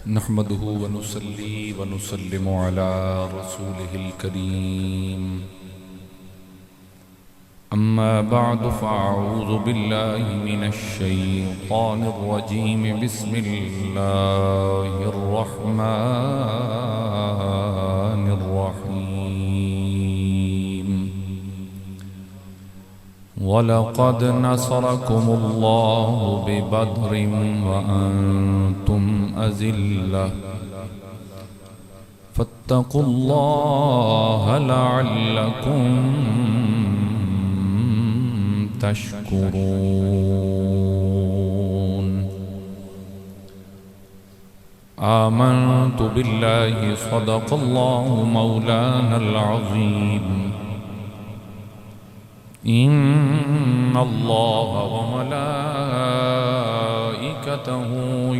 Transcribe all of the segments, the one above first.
नहमदुहु व नुसल्ली व नुसल्लिमु अला रसूलिहिल करीम। अम्मा बअद फ़अऊज़ु बिल्लाहि मिनश शैतानिर रजीम। बिस्मिल्लाहिर रहमानिर रहीम। वलक़द नसरकुमुल्लाहु बिबद्रिन व अंतुम अज़िल्ला फत्तक़ुल्लाह लअल्लकुम तशकुरून। आमन्तु बिल्लाहि सदक़ल्लाहु मौलानल अज़ीम। इन्नल्लाह व मलाइकतहु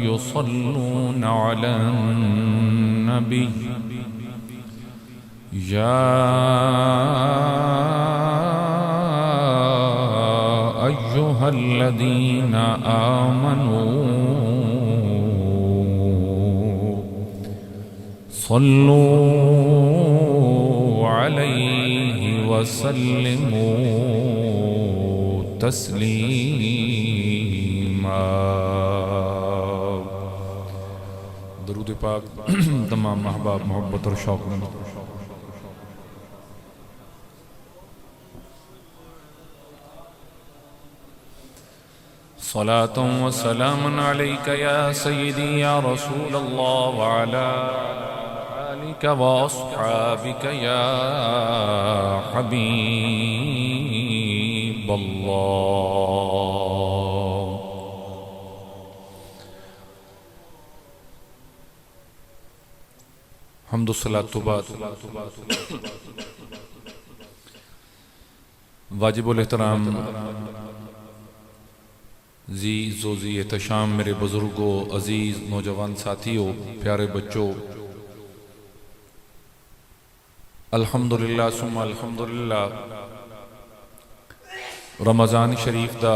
युसल्लूना अलन नबी या अय्युहल्लज़ीना आमनू सल्लू अलैहि वसल्लिमू तस्लीमा। दरूद पाक तमाम महबाब मोहब्बत और शौक़ में सलातुं व सलामुन अलैका या सय्यदी या रसूल अल्लाह व अला आलिका व अस्हाबिका या हबीब अल्लाह। हम्दु सलातो बाद वाजिबुल एहतराम जी जोजी एहतशाम मेरे बुजुर्गों, अजीज नौजवान साथियों, प्यारे बच्चों, अल्हम्दुलिल्लाह सुम्मा अल्हम्दुलिल्लाह। रमज़ान शरीफ दा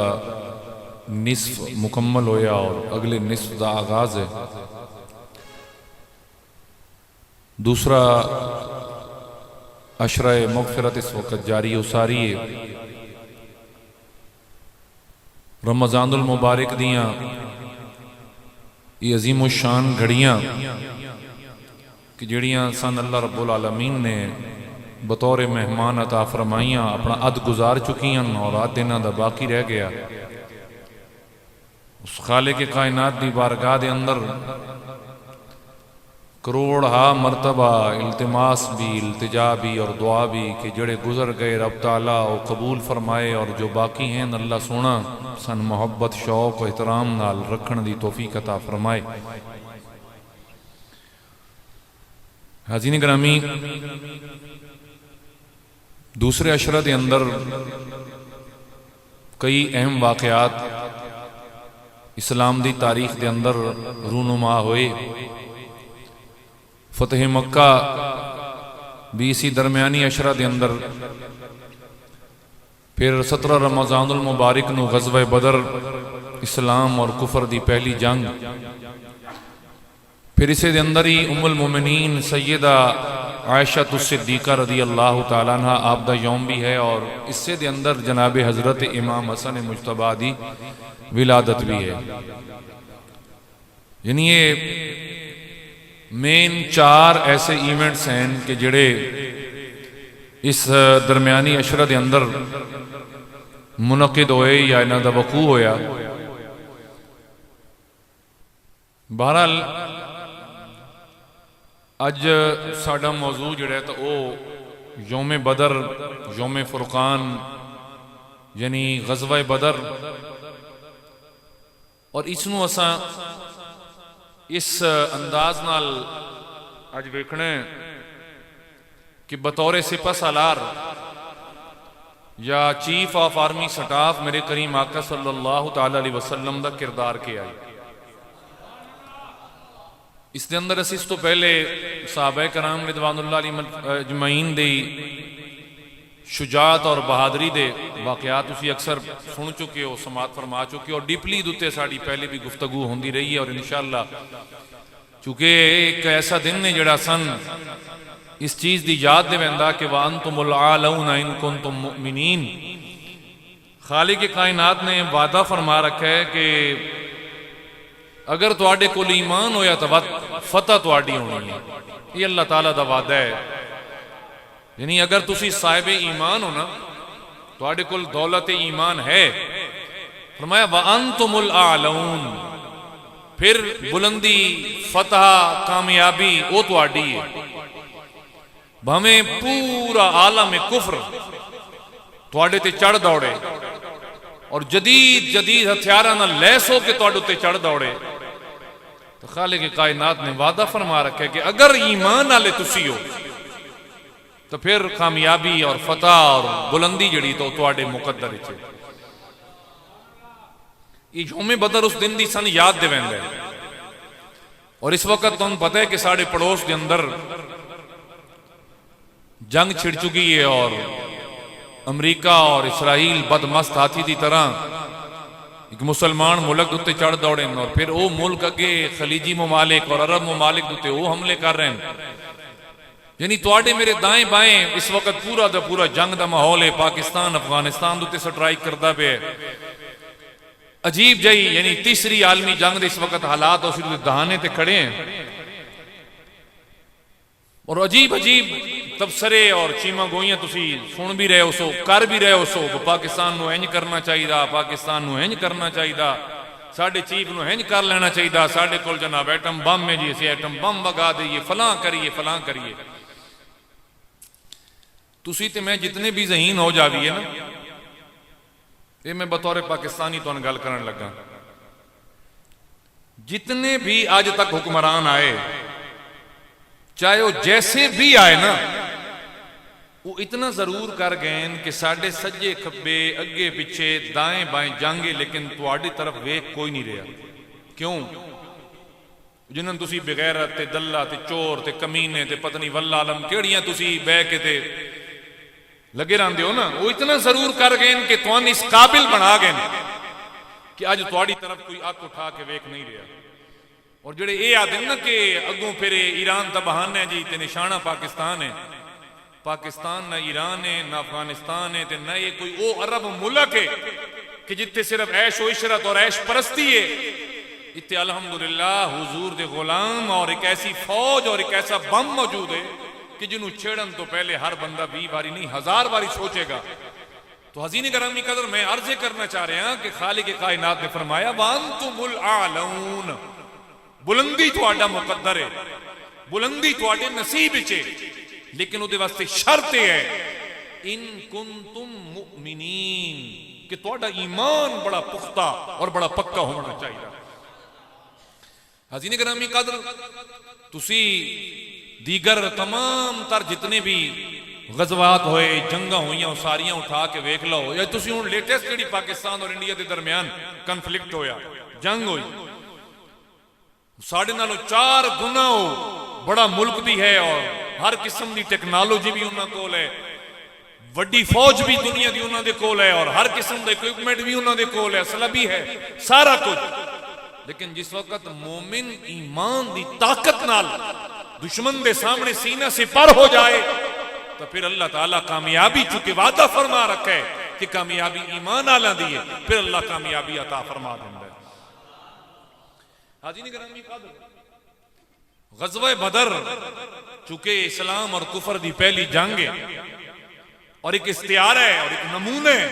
निस्फ मुकम्मल होया और अगले निस्फ दा आगाज है। दूसरा अशरा मग़फ़िरत इस वक्त जारी उसारी है। रमज़ानुल मुबारक दियाँ ये अजीम शान घड़ियाँ कि जड़ियाँ सन अल्लाह रब्बुल आलमीन ने बतौर मेहमान अता फरमाइयाँ अपना अद गुजार चुकियां और अद इन्हां दा बाकी रह गया। उस खालिक़ कायनात दी बारगाह दे अंदर करोड़ हा मरतबा इल्तिमास भी, इल्तिजा भी और दुआ भी कि जड़े गुजर गए रब ताला वो कबूल फरमाए और जो बाकी हैं अल्लाह सोना सन मोहब्बत शौक और एहतराम नाल रखण दी तौफीक अता फरमाए। हाज़रीन गिरामी, दूसरे अशरा दे अंदर कई अहम वाक़यात इस्लाम दी तारीख दे अंदर रूनुमा होए। फतेह मक्का भी इसी दरमियानी अशरा दे अंदर, फिर 17 रमज़ानुल मुबारक नू ग़ज़वा बदर इस्लाम और कुफर दी पहली जंग, फिर इसे दे अंदर ही उम्मुल मोमिनीन सैयदा आयशा सिद्दीक़ा रज़ी अल्लाह ताला अन्हा आप दा यौम भी है और इससे दे अंदर जनाब हज़रत इमाम हसन मुज्तबा दी विलादत भी है। यानी ये मेन 4 ऐसे इवेंट्स हैं कि जड़े इस दरमियानी अशरा दे अंदर मुनक़िद होए या इन्हां दा वकू होया। बहरहाल अज साडा मौजू जिहड़ा तो वो यौम बदर, यौम फुरकान यानी ग़ज़वा बदर, और इसनूं असां इस अंदाज नाल अज वेखने कि बतौर सिपा सालार या चीफ ऑफ आर्मी स्टाफ मेरे करीम आका सल्लल्लाहु ताला अलैहि वसल्लम दा किरदार क्या है। इस दे अंदर असीं इस तो पहले सहाबाए कराम रिदवानुल्लाह अलैहिम अजमईन दी शुजात और बहादरी दे वाकयात तुसीं अक्सर सुन चुके हो, समात फरमा चुके हो और डीपली दुते साड़ी पहले भी गुफ्तगू होंदी रही है और इंशाअल्लाह चूंकि एक ऐसा दिन ने जड़ा सन इस चीज की याद देवेंदा कि वा अंतुमुल आलऊना इन कुंतुम मुमिनीन। खालिक कायनात ने वादा फरमा रखा है कि अगर तुहाडे कोल ईमान होया तो फतह तुहाडी होनी है। ये अल्लाह ताला दा वादा है। यानी अगर तुसी साहिब ईमान हो ना, तुहाडे कोल दौलत ईमान है, फरमाया व अंतुमुल आलऊन, फिर बुलंदी फतह कामयाबी वो तुहाडी है। भावें पूरा आलम कुफर तुहाडे ते चढ़ दौड़े और जदीद जदीद हथियारां नाल लैस हो के तुहाडे उत्ते चढ़ दौड़े, तो खालिक कायनात ने वादा फरमा रखा है कि अगर ईमान वाले तुसी हो तो फिर कामयाबी और फतह और बुलंदी जड़ी तो तुहाडे मुकद्दर विच है। ये यौमे बदर उस दिन की सन याद देवेंदा है। और इस वक्त तुहानूं पता है कि साढ़े पड़ोस के अंदर जंग छिड़ चुकी है और अमरीका और इसराइल बदमस्त हाथी की तरह एक मुसलमान मुल्क उत्ते चढ़ दौड़े और फिर वो मुल्क अगे खलीजी ममालिक और अरब ममालिक उत्ते वो हमले कर रहे हैं। यानी तुहाडे मेरे दाएं बाएं इस वक्त पूरा दा पूरा जंग का माहौल है। पाकिस्तान अफगानिस्तान उत्ते स्ट्राइक करता पे अजीब जही, यानी तीसरी आलमी जंग इस वक्त हालात उस दहाने ते खड़े हैं और अजीब अजीब तबसरे और चीमा गोइयां तुसी सुन भी रहे हो सो, कर भी रहे हो सो। पाकिस्तान नूं इंज करना चाहिए, पाकिस्तान नूं इंज करना चाहिए, साडे चीफ नूं इंज कर लेना चाहिए, साडे कोल जनाब एटम बम है जी, असीं एटम बम वगा दईए, फलां करिए फलां करिए। तुसी ते मैं जितने भी ज़हीन हो जाविए ना, ये मैं बतौर पाकिस्तानी तुहानूं गल करन लगा, जितने भी आज तक हुक्मरान आए, चाहे वो जैसे भी आए ना, वो इतना जरूर कर गए कि साडे सज्जे खब्बे अगे पिछे दाएं बाएं जांगे, लेकिन तुहाडी तरफ वेख कोई नहीं रहा। क्यों? जिन्होंने तुसी बगैरत ते दल्ला ते चोर ते कमीने ते पत्नी वल्ला आलम केड़ियां तुसी बह के ते लगे रहंदे हो ना, वो इतना जरूर कर गए कि तुहानूं इस काबिल बना गए कि अज तुहाडी तरफ कोई अख उठा के वेख नहीं रहा। और जेड़े ये आदे ना कि अगों फिर ईरान दा बहाना है जी ते निशाना पाकिस्तान है, पाकिस्तान ना ईरान है ना अफगानिस्तान है ते ना ये कोई वो अरब मुल्क है कि जिथे सिर्फ ऐश व इशरत और ऐश परस्ती है। इत्थे अल्हम्दुलिल्लाह हुजूर दे गुलाम और एक ऐसी फौज और एक ऐसा बम मौजूद है कि जिन्हों छेड़न तो पहले हर बंदा 20 बारी नहीं 1000 बारी सोचेगा। तो हज़ीन करामी कदर मैं अर्ज़े करना चाह रहा कि खालिक कायनात ने फरमाया वांतुमुल आलऊन, बुलंदी तुहाडा मुकद्दर है, बुलंदी तुहाडे नसीब विच है, लेकिन उहदे वास्ते शर्त है इन कुंतुम मुमिनीन, कि तुहाडा ईमान बड़ा पुख्ता और बड़ा पक्का होना चाहिए। हज़ीन करामी कदर तुसी दीगर तमाम तर जितने भी गजवात होए जंगा हुई सारियां उठा के वेख लो, या तुसी हुण लेटेस्ट जिहड़ी पाकिस्तान और इंडिया के दरम्यान कन्फ्लिक्ट होया जंग हुई, साढ़े नालों 4 गुना हो बड़ा मुल्क भी है और हर किस्म की टेक्नोलॉजी भी उन्होंने कोल है, वड्डी फौज भी दुनिया की उन्होंने कोल है और हर किस्म का इक्विपमेंट भी उन्होंने कोल है, असला भी है, सारा कुछ। लेकिन जिस वक्त मोमिन ईमान की ताकत नाल दुश्मन के सामने सीना से पर हो जाए तो फिर अल्लाह ताला कामयाबी, चूंकि वादा फरमा रखा है कि कामयाबी ईमान आला दी है, फिर अल्लाह कामयाबी अता फरमा देता है। हाज़रीन गिरामी ग़ज़वा बदर चूंकि इस्लाम और कुफर की पहली जंग है और एक इख्तियार है और एक नमूना है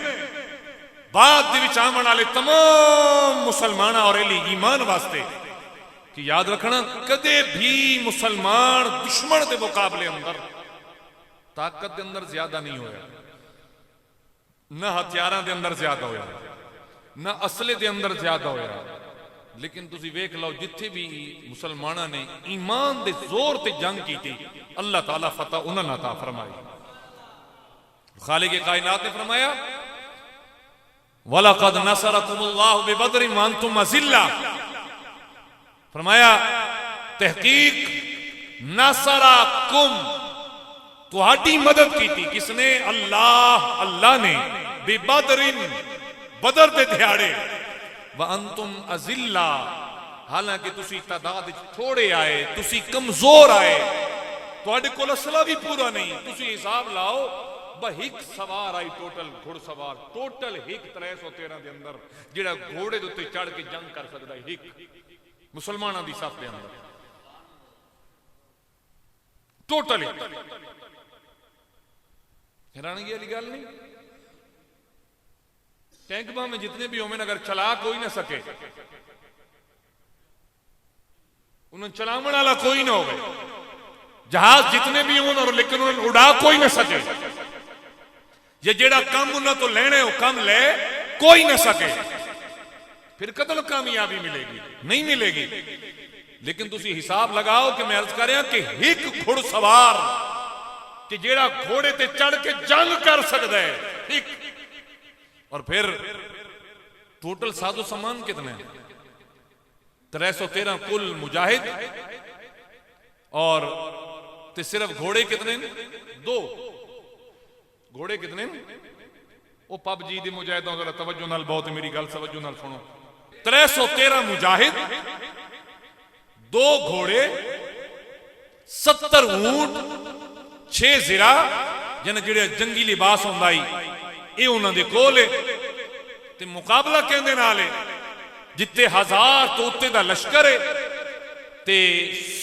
बाद आने वाले तमाम मुसलमान और ईमान वास्ते कि याद रखना कदे भी मुसलमान दुश्मन के मुकाबले अंदर ताकत के अंदर ज्यादा नहीं होया, ना हथियारों के अंदर ज्यादा होया, ना असले के अंदर ज्यादा होया। लेकिन तुसी वेख लो जिथे भी मुसलमाना ने ईमान दे जोर ते जंग की थी, अल्लाह ताला फतह उन्होंने अता फरमाई। खालिक कायनात ने फरमाया वलक़द नसरकुमुल्लाहु बिबदरिन व अंतुम अज़िल्ला, फरमाया तहकीक नसरकुम, तुहाडी मदद की थी किसने? अल्लाह, अल्लाह ने, बिबदरिन, बदर दे दिहाड़े, व अंतुम अज़िल्ला, हालांकि तुसी तादाद थोड़े आए, तुसी कमजोर आए, तुहाडे कोल असला भी पूरा नहीं। तुसी हिसाब लाओ एक सवार आई टोटल घुड़सवार टोटल एक 313 के अंदर जिहड़ा घोड़े दे उत्ते चढ़ के जंग कर सकता है, एक मुसलमानों की सफ के अंदर टोटल। हैरानगी वाली गल नहीं। टैंक बम में जितने भी होवे अगर चला कोई ना सके, उन्हें चलावन वाला कोई ना हो, जहाज जितने भी हो और लेकिन उन्हें उड़ा कोई ना सके, ये जेड़ा काम उन्हें तो लेने हो कम ले कोई ना सके, फिर कतल कामयाबी मिलेगी नहीं मिलेगी। लेकिन तुसी हिसाब लगाओ कि मैं अर्ज कर रहा कि एक घुड़सवार कि जेड़ा घोड़े ते चढ़ के जंग कर सकता है एक, और फिर टोटल साजो सामान कितने 313 कुल मुजाहिद, और ते सिर्फ घोड़े कितने 2 घोड़े कितने वो पबजी दी मुजाहिदों जरा तवज्जो नाल बहुत मेरी गल तवज्जो नाल सुनो। 313 मुजाहिद, 2 घोड़े, 70 ऊंट, 6 जिरा जिन्हें जेड़े जंगी लिबास होंदा ये उन्होंने कोल है, ते मुकाबला कहंदे नाल है जिते 1000 तो उत्ते दा लश्कर है ते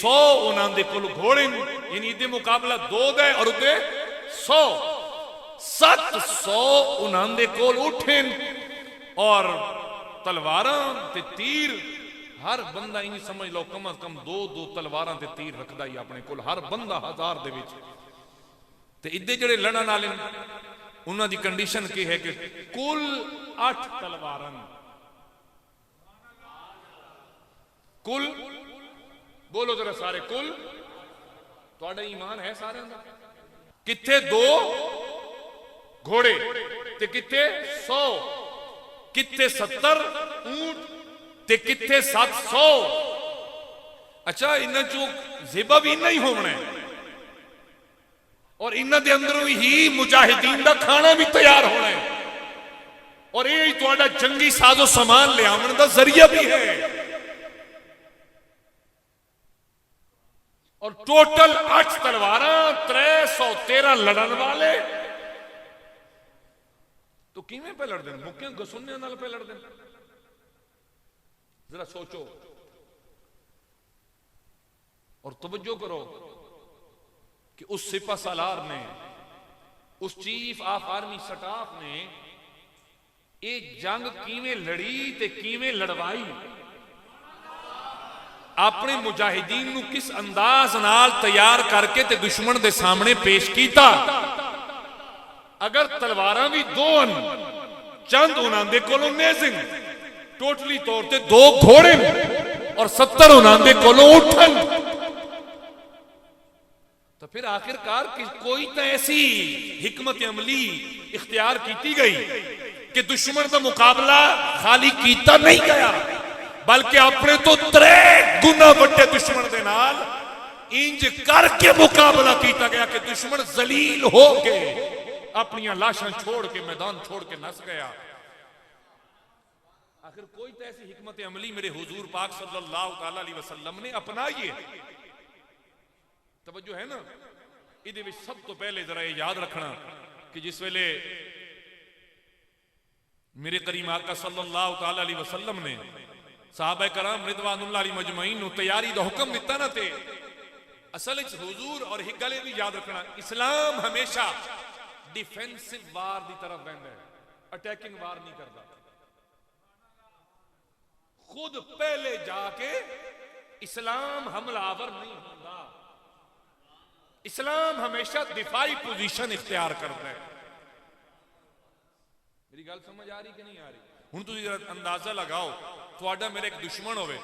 100 उन्होंने कोल घोड़े, यानी इदे मुकाबला 2 दा और उत्ते 100 700 उन्होंने कोल उठे, और तलवारां ते तीर हर बंदा इन समझ लो कम अज कम 2 तलवारां ते तीर रखदा ही अपने कोल हर बंदा 1000 दे विच। ते इदे जेड़े लड़न वाले उन्हां दी कंडीशन की है कि कुल 8 तलवारां, कुल बोलो जरा सारे, कुल तुहाडा ईमान है सारे दा, किथे 2 घोड़े ते किथे 100, किथे 70 ऊंट ते किथे 700। अच्छा इन्हां चों ज़ेबा भी इन्ना ही होना है, और इन्हां दे अंदरों ही मुजाहिदीन दा खाना भी तैयार होना है, और ये तुहाडा जंगी साजो सामान लियावन दा जरिया भी है। और टोटल 8 तलवारां, 313 लड़न वाले, तो किवें पे लड़दे मुक्के गसुन्ने नाल पे लड़दे, जरा सोचो और तवज्जो करो कि उस सिपा सालार ने, उस चीफ ऑफ आर्मी स्टाफ ने ये जंग किवें लड़ी ते किवें लड़वाई, अपने मुजाहिदीन नू किस अंदाज नाल तैयार करके ते दुश्मन दे सामने पेश किया। अगर तलवारां भी 2 चंद उन्होंने कोलों अमेजिंग टोटली तौर पे 2 घोड़े और 70 उन्होंने कोलों उठन, तो फिर आखिरकार कोई तो ऐसी हिकमत अमली इख्तियार की गई कि दुश्मन का मुकाबला खाली कीता नहीं गया, बल्कि अपने तो 3 गुना वड्डे दुश्मन के नाल इंज करके मुकाबला किया गया कि दुश्मन जलील हो के अपनी लाशां छोड़ के मैदान छोड़ के नस गया। आखिर कोई तो ऐसी हिकमत अमली मेरे हुजूर पाक सल्लल्लाहु अलैहि वसल्लम ने अपनाई है। तवज्जो है ना। इहदे विच सब तो पहले जरा ये याद रखना कि जिस वेले मेरे करीम आका सल्लल्लाहु अलैहि वसल्लम ने सहाबा कराम रिदवानुल्लाह अलैहिम मजमईन नूं तैयारी दा हुक्म दिता ना, ते असल विच हुजूर और एक गल भी याद रखना, इस्लाम हमेशा डिफेंसिव वार की तरफ बहता है, अटैकिंग वार नहीं करता। खुद पहले जाके इस्लाम हमलावर नहीं होता, इस्लाम हमेशा दिफाई पोजीशन इख्तियार करता है। मेरी गल समझ आ रही कि नहीं आ रही? हुण तुसीं अंदाजा लगाओ, तुहाडा मेरा एक दुश्मन होवे,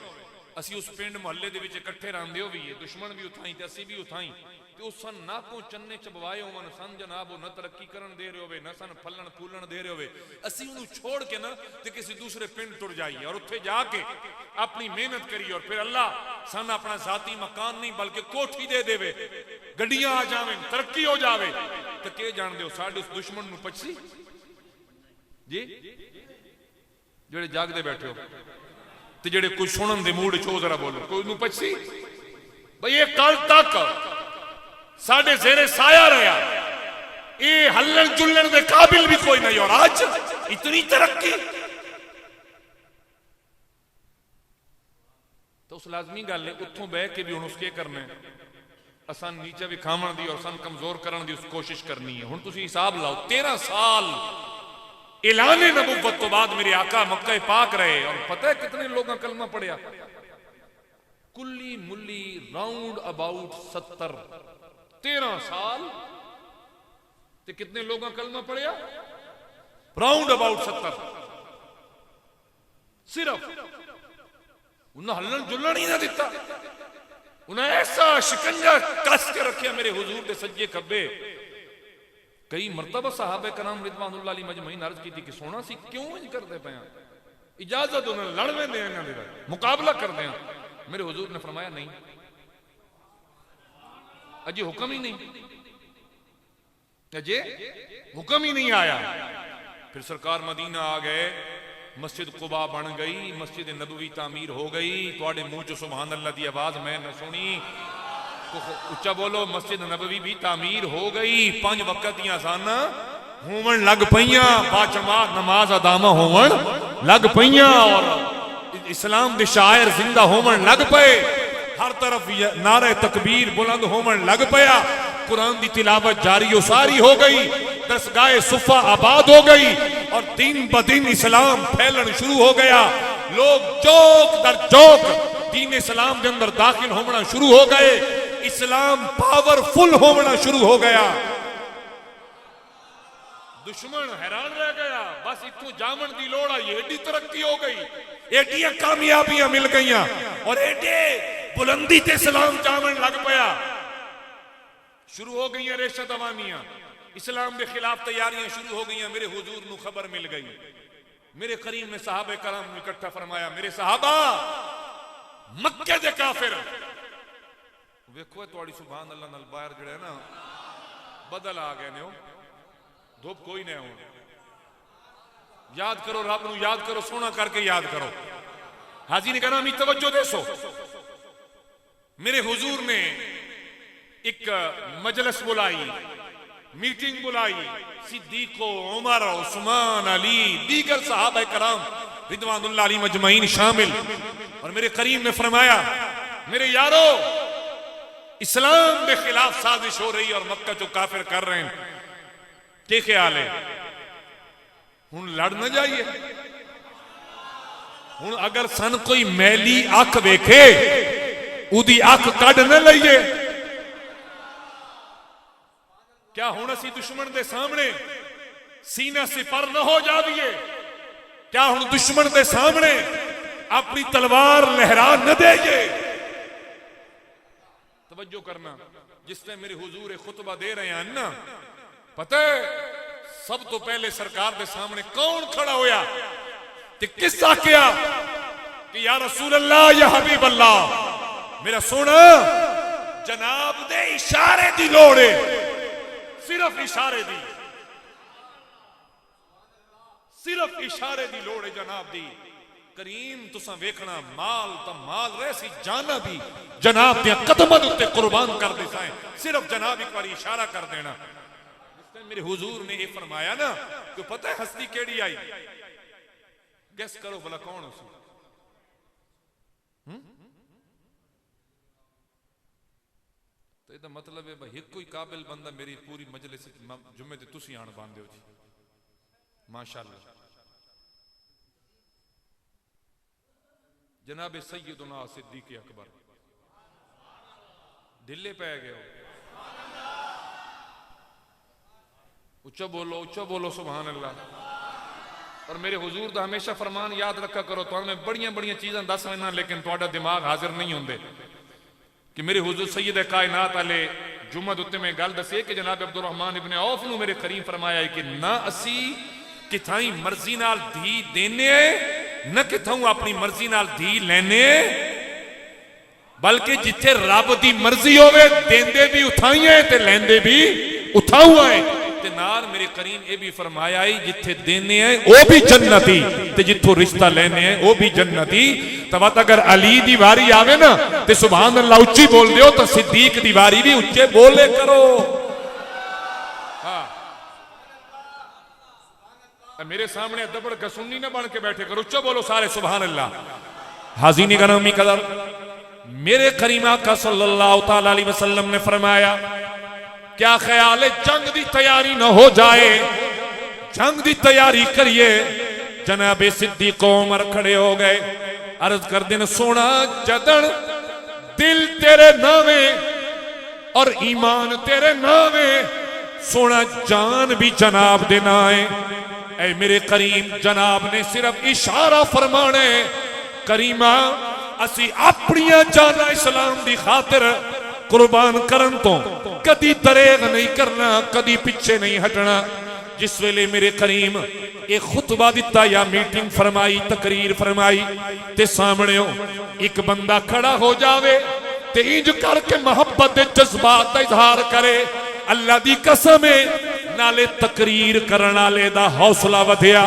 असी उस पिंड मुहल्ले दे विच इकट्ठे रहंदे हो भी है, दुश्मन भी उथाई ते असी भी उथाई, ते उस सन ना को चन्ने चबवाए होवन, सन जनाब न तरक्की करन दे रहे होवे, न सन फलन फूलन दे रहे होवे, असी उन्हें छोड़ के ना ते किसी दूसरे पिंड तुर जाइए और उत्थे जाके अपनी मेहनत करिए, और फिर अल्लाह सन अपना जाती मकान नहीं बल्कि कोठी दे देवे, गड्डियां आ जावे, तरक्की हो जावे, तो के जान दो साडे उस दुश्मन नूं पछी जी जेड़े जागदे बैठे हो ते जेड़े कोई सुनन दे मूड चो जरा बोलो, कोई नूं पछी भाई ये कल तक साडे जेरे साया रहा, ये हल्लन जुल्लन दे काबिल भी कोई नहीं, और आज इतनी तरक्की। तो उस लाजमी गल है उतों बह के भी हुण उसके करना है, असन नीचे भी खावन दी और सन कमजोर करने की उस कोशिश करनी है। हुण तुसीं हिसाब लाओ 13 साल ऐलान नबुव्वत तो बाद मेरे आका मक्का पाक रहे, और पता है कितने लोगों कलमा पढ़िया? कुल्ली मुल्ली राउंड अबाउट 70। 13 साल ते कितने लोगों कलमा पढ़िया? Round about 70। सिर्फ उन्हें हलन जुलन ही ना दिता, उन्हें ऐसा शिकंजा कस के रखा मेरे हुजूर के सज्जे खब्बे। कई मरतबा सहाबे कराम रिदवानुल्लाह अलैहिम अजमईन अर्ज की थी कि सोना सी क्यों इंज करते पे, इजाजत उन्हें लड़ लेंदे हैं, मुकाबला करते हैं। मेरे हुजूर ने फरमाया नहीं, अजे हुक्म ही नहीं, अजे हुक्म ही नहीं आया। फिर सरकार मदीना आ गए, मस्जिद कुबा बन गई, मस्जिद नबवी तामीर हो गई। तुहाडे मुंह चो सुभान अल्लाह दी आवाज मैं न सुनी, तो उच्चा बोलो, मस्जिद नबवी भी तामीर हो गई। 5 वक्त दी अज़ाना होवन लग पईयां, बाजमात नमाज अदामा होवन लग पईयां, और इस्लाम दे शायर जिंदा होवन लग पे। हर तरफ नारे तकबीर बुलंद होवन लग पया। कुरान की तिलावत जारी सारी हो गई, दरसगाह सुफा आबाद हो गई, और दिन ब दिन इस्लाम फैलन शुरू हो गया। लोग चौक दर चौक दीन इस्लाम के अंदर दाखिल होना शुरू हो गए। इस्लाम पावरफुल होना शुरू हो गया। दुश्मन हैरान रह गया, बस इतों जामन की लोड़ आई, एडी तरक्की हो गई, एडियां कामयाबियां मिल गई, और एडे बुलंदी ते इस्लाम जामन लग पया। शुरू हो गई रेशा दवानियां, इस्लाम के खिलाफ तैयारियां शुरू हो गई। मेरे हुजूर नू खबर मिल गई, मेरे करीम ने सहाबे कराम इकट्ठा फरमाया, मेरे सहाबा मक्के दे काफिर वेखो तुहाडी सुभान अल्लाह नाल बाहर जड़ा है ना बदल आ गए ने, धुप कोई नहीं हो। याद करो रब नू, याद करो, सोना करके याद करो। हाजी ने कहना, अमी तवज्जो देसो। मेरे हुजूर ने एक मजलिस बुलाई, मीटिंग बुलाई, सिद्दीको, उमर, उस्मान, अली, दीगर सहाबा कराम रिदवानुल्लाह अलैहिम अजमईन शामिल। और मेरे करीम ने फरमाया, मेरे यारो, इस्लाम के खिलाफ साजिश हो रही और मक्का जो काफिर कर रहे हैं, क्या ख्याल है? हुण लड़ न जाइए। हुण अगर सन कोई मैली अख वेखे, उदी अख कढ़ न लईए। क्या हुण असी दुश्मन के सामने सीना सिपर न हो जाइए? क्या हुण दुश्मन के सामने अपनी तलवार लहरा न देइए? तवज्जो करना, जिस टाइम मेरे हुजूर खुतबा दे रहे हैं ना, पता है सब तो पहले सरकार के सामने कौन खड़ा होया ते किस आख्या कि या रसूल अल्लाह, या हबीब अल्लाह, मेरा सोना जनाब दे इशारे दी लोड़ है, सिर्फ इशारे दी, सिर्फ इशारे दी लोड़ है जनाब दी। करीम तुसा वेखना, माल तो माल रह सी, जाना भी जनाब दे कदमां उत्ते कुर्बान कर देता है, सिर्फ जनाब एक बार इशारा कर देना। मेरे हुजूर ने यह फरमाया ना कि पता है हस्ती केड़ी आई, गैस करो भला कौन उसी? तो इसका मतलब है भाई एक कोई काबिल बंदा मेरी पूरी मजलिस जुम्मे ते तुसी आण बांधे हो जी, माशाअल्लाह। जनाब सैयदुना सिद्दीक अकबर ढिले पै गए हो। उच्चा बोलो सुभान अल्लाह। और मेरे हुजूर का हमेशा फरमान याद रखा करो, तो मैं बड़िया बड़िया चीज़ां दस लेना, लेकिन तुहाडा दिमाग हाजिर नहीं होंगे कि मेरे हुजूर सैयद कायनात वाले जुम्मे उत्ते मैं गल दसी कि जनाब अब्दुल रहमान इब्ने औफ नूं मेरे करीम फरमाया कि ना असी किथाई मर्जी नाल धी देने, न किथाऊ अपनी मर्जी नाल धी लेने, बल्कि जिथे रब की मर्जी होवे देंदे भी उठाई है ते लेंदे भी उठाऊ है। ते नाल मेरे करीम ये भी फरमाया ही जिथे देने हैं वो भी जन्नती ते जिथों रिश्ता लेने हैं वो भी जन्नती। तब अगर अली दी वारी आवे ना ते सुभान अल्लाह उच्ची बोल दियो तो सिद्दीक दी वारी भी उच्चे बोले करो। हाँ मेरे सामने दबड़ गसुन्नी ना बन के बैठे करो, उच्चा बोलो सारे सुभान अल्लाह। हाज़रीन गिरामी कदर, मेरे करीम आका सल्लल्लाहु तआला अलैहि वसल्लम ने फरमाया क्या ख्याल है जंग की तैयारी न हो जाए, जंग की तैयारी करिए। जनाबे सिद्दीक उमर खड़े हो गए, अर्ज कर दिन सोना जदन दिल तेरे नावे और ईमान तेरे नावे, सोना जान भी जनाब दे नाए। ऐ मेरे करीम जनाब ने सिर्फ इशारा फरमाने, करीमा असी अपनिया जाना इस्लाम दी खातिर कुर्बान करन तो कदी दरेग नहीं करना, कदी पीछे नहीं हटना। जिस वेले मेरे करीम एक खुतबा दिता या मीटिंग फरमाई, तकरीर फरमाई ते सामने एक बंदा खड़ा हो जावे ते इंज करके मोहब्बत दे जज्बात दा इजहार करे, अल्लाह दी कसम है नाले तकरीर करने वाले दा हौसला वधिया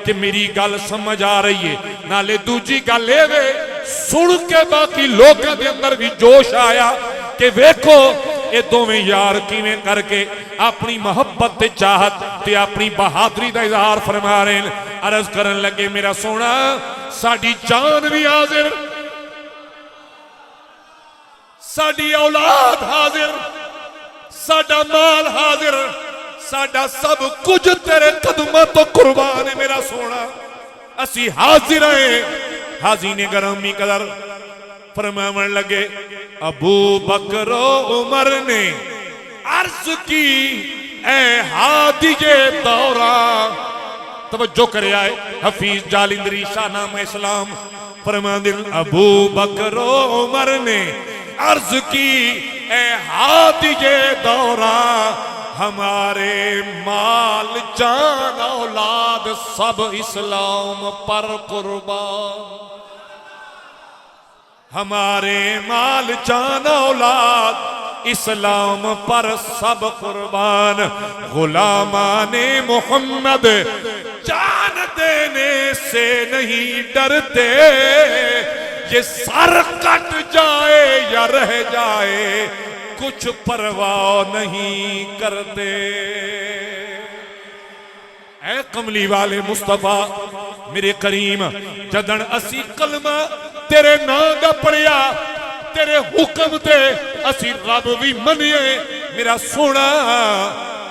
कि मेरी गल समझ आ रही है, नाले दूजी गल ये सुन के बाकी लोगों के अंदर भी जोश आया कि वेखो ये दोवें यार किवें करके अपनी मोहब्बत ते चाहत ते अपनी बहादुरी का इजहार फरमा रहे हैं। अर्ज करन लगे मेरा सोना साडी जान भी हाजिर, साडी औलाद हाजिर, साडा माल हाजिर, साडा सब कुछ तेरे कदमां तो कुर्बान है मेरा सोना, असी हाजिर हैं। हाज़रीन गिरामी कदर, फरमावन लगे अबू बकर उमर ने अर्ज की ए हादिये दौरा, तवज्जो करे आए हफीज जालिंदरी शाहनामा इस्लाम फरमादिल, अबू बकर उमर ने अर्ज की ए हादिये दौरा, हमारे माल जान औलाद सब इस्लाम पर कुर्बान, हमारे माल जान औलाद इस्लाम पर सब कुर्बान। गुलामाने मोहम्मद जान देने से नहीं डरते, ये सर कट जाए या रह जाए कुछ परवाह नहीं करते। ऐ कमली वाले मुस्तफा मेरे करीम, जदन असी कलमा तेरे नां दा पढ़िया, तेरे हुक्म ते असी रब भी मनिए मेरा सोना,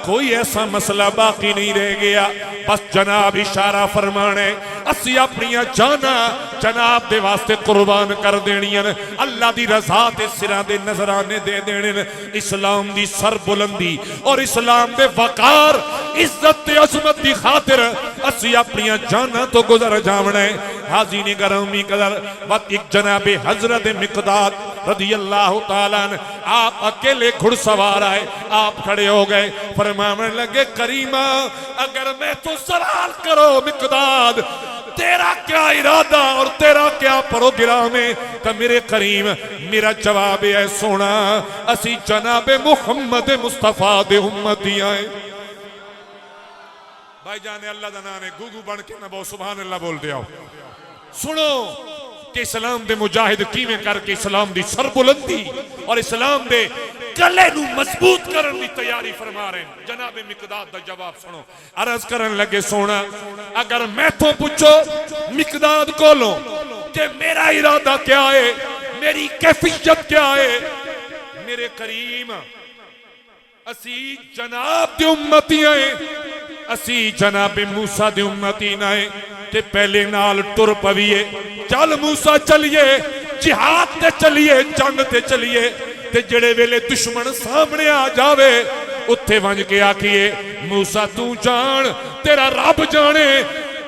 कोई ऐसा मसला बाकी नहीं रह गया। बस जनाब इशारा फरमाने असी अपनिया जाना जनाब दे वास्ते कुर्बान कर देनियां, अल्लाह दी रजा ते सिरां दे नजराने दे देने। इस्लाम दी सरबुलंदी और इस्लाम दे वकार इज्जत ते अजमत दी खातिर असी अपनिया जाना तो गुजर जावना है। हाज़रीन गिरामी कदर, वक्त एक जनाबे हजरत मिक़दाद रज़ी अल्लाह तआला अन्हु, आप अकेले घुड़सवार आए, आप खड़े हो गए, फरमाने लगे करीमा अगर मैं तो सवाल करो मिक़दाद तेरा क्या इरादा और तेरा क्या प्रोग्राम है, तो मेरे करीम मेरा जवाब है सोना असी जनाबे मुहम्मद मुस्तफा दे उम्मती आए। भाई जाने अल्लाह दा नाम है, गुगू बन के ना बहुत सुभान अल्लाह बोल दिया। सुनो कि इस्लाम दे मुजाहिद किवें करके इस्लाम दी सरबुलंदी और इस्लाम दे गले नू मजबूत करने की तैयारी फरमा रहे हैं। जनाबे मिक़दाद दा जवाब सुनो, अर्ज करन लगे सोना अगर मैं तो पूछो मिक़दाद कोलों कि मेरा इरादा क्या है, मेरी कैफियत क्या है, मेरे करीम असी जनाब दे उम्मती आए, असी जनाबे मूसा दे उम्मती ना है ते पहले नाल टुर पवीए, चल मूसा चलिए जिहाद ते चलिए, जंग ते चलिए, ते जेड़े वेले दुश्मन सामने आ जावे उत्थे वंज के आखिए मूसा तू जान तेरा रब जाने,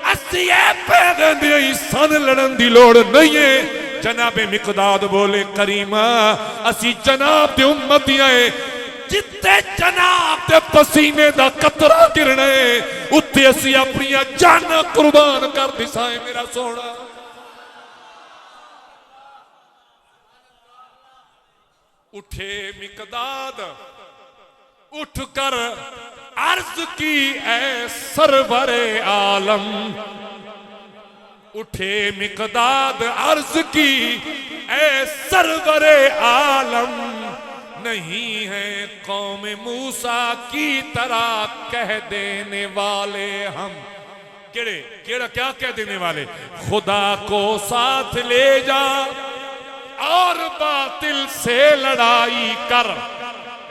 असी पैदे सन लड़न दी लोड़ नहीं है। जनाबे मिक़दाद बोले करीमा असी जनाब दे उम्मती आए, जिते जनाब दे पसीने दा कतरा गिरना है उत्ते असी अपनी जाना कुर्बान कर दिसाए मेरा सोना। उठे मिक़दाद, उठ कर अर्ज की ए सरवरे आलम, उठे मिकदाद अर्ज की ए सरवरे आलम, नहीं है कौम मूसा की तरह कह देने वाले हम। केड़े केड़ा क्या कह देने वाले? खुदा को साथ ले जा और बातिल से लड़ाई कर।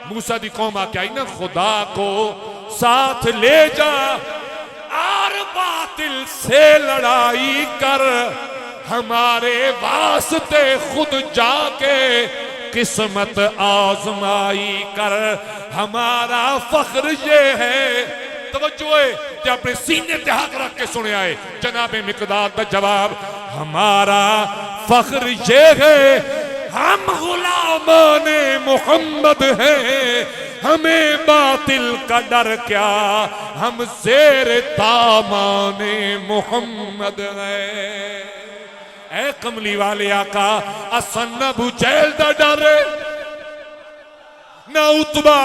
मूसा दी कौम आके आई ना, खुदा को साथ ले जा और बातिल से लड़ाई कर, हमारे वास्ते खुद जाके किस्मत आजमाई कर। हमारा फख्र ये है, तवज्जो है कि अपने सीने ते हाथ रख के सुने आए जनाबे मिकदाद का जवाब। हमारा फख्र ये है हम गुलामाने मोहम्मद हैं, हमें बातिल का डर क्या, हम ज़ेर तामाने मोहम्मद हैं। ऐ कमली वाले आका, असन न अबू जहल दा डर, न उतबा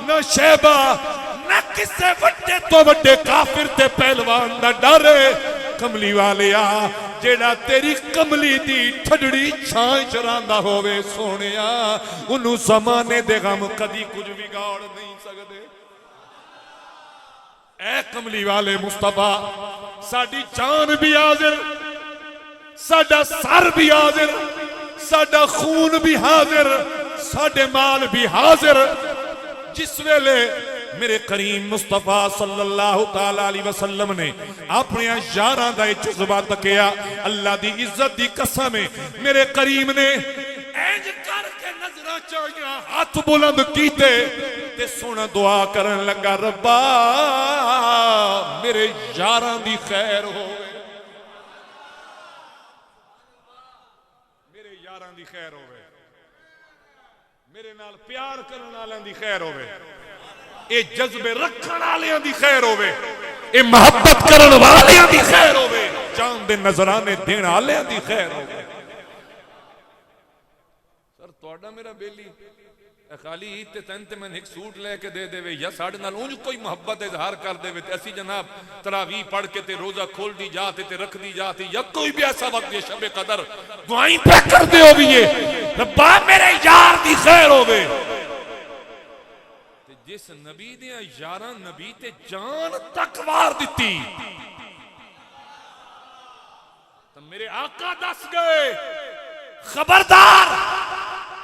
न शैबा, न किसे वड्डे तो वड्डे काफिर ते पहलवान दा डर। कमली वाले आ, जेड़ा तेरी कमली दी ठडड़ी छां चरांदा होवे सोनिया, उन्होंने ज़माने दे गम कदी कुछ बिगाड़ नहीं सकते। ऐ कमली वाले मुस्तफा, साडी जान भी हाजिर, साडा सर भी हाजिर, साडा खून भी हाजिर, साडे माल भी हाजिर। जिस वेले मेरे करीम मुस्तफा सल्लल्लाहु ताला अलैहि वसल्लम ने अपने यारां दा जज्बा तकिया, अल्लाह दी इज्जत दी कसम है, मेरे करीम ने इंज करके नजरां चाहिए हाथ बुलंद कीते ते सोना दुआ करन लगा, रब्बा मेरे यारां दी खैर होवे, मेरे यारां दी खैर होवे, मेरे नाल प्यार करन वालें दी खैर होवे, ये जज्बे रखण वालियां दी खैर होवे, ये मोहब्बत करन वालियां दी खैर होवे, जान दे नजराने देण वालियां दी खैर होवे। सर तुहाडा मेरा बेली खाली ईद ते तन ते मैंने एक सूट लेके दे देवे या साढ़े नाल उंज कोई मोहब्बत इजहार कर देवे ते असी जनाब तरावी पढ़ के ते रोजा खोल दी जाते ते रख दी जाती, या कोई भी ऐसा वक्त शबे कदर दुआई पे कर दे हो भी ये रब्बा मेरे यार दी खैर होवे। जिस नबी दियां यारां नबी ते जान तक वार दिती, तो मेरे आका दस गए खबरदार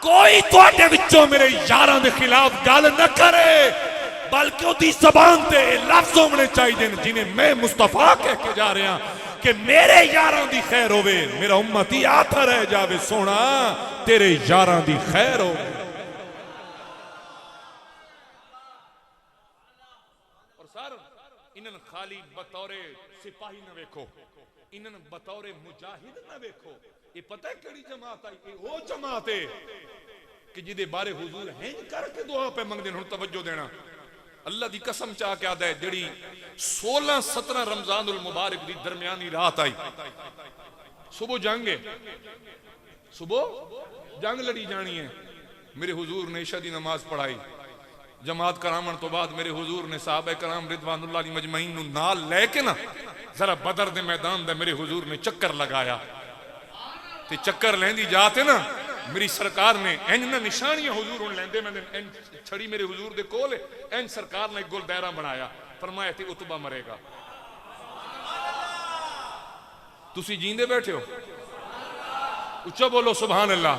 कोई तुहाडे विचों मेरे यारां दे खिलाफ गल न करे, बल्कि उदी ज़बान ते लफ्ज़ होने चाहिए जिन्हें मैं मुस्तफा कह के जा रहा कि मेरे यारां दी खैर होवे, मेरा उम्मती आता रह जावे सोना तेरे यारां दी खैर होवे। इन्हन खाली बतौरे सिपाही न वेखो, इन्हन बतौरे मुजाहिद न वेखो, ये पता है केड़ी जमात आई? ये वो जमात है कि जिदे बारे हुजूर हैं करके दुआ पे मंगदे। हुण तवज्जो देना, अल्लाह दी कसम चा के आदा है, जेड़ी 16-17 रमजानुल मुबारक दी दरमियानी रात आई, सुबह जंग है, सुबह जंग लड़ी जानी है, मेरे हुजूर ने इशा दी नमाज पढ़ाई, जमात करामन तो बाद मेरे हुजूर ने साहबे कराम रिदवानुल्लाह अलैहि मजमईन नु नाल लेके ना जरा बदर दे मैदान दे मेरे हुजूर ने चक्कर लगाया, ते चक्कर लेंदी जाते ना मेरी सरकार ने इंज ना निशानियां हुजूर हुण लेंदे, मैं छड़ी मेरे हुजूर दे कोल इंज सरकार ने गोल दायरा बनाया, फरमाया ते उतबा मरेगा। तुसी जींदे बैठे हो, उच्चा बोलो सुभान अल्लाह,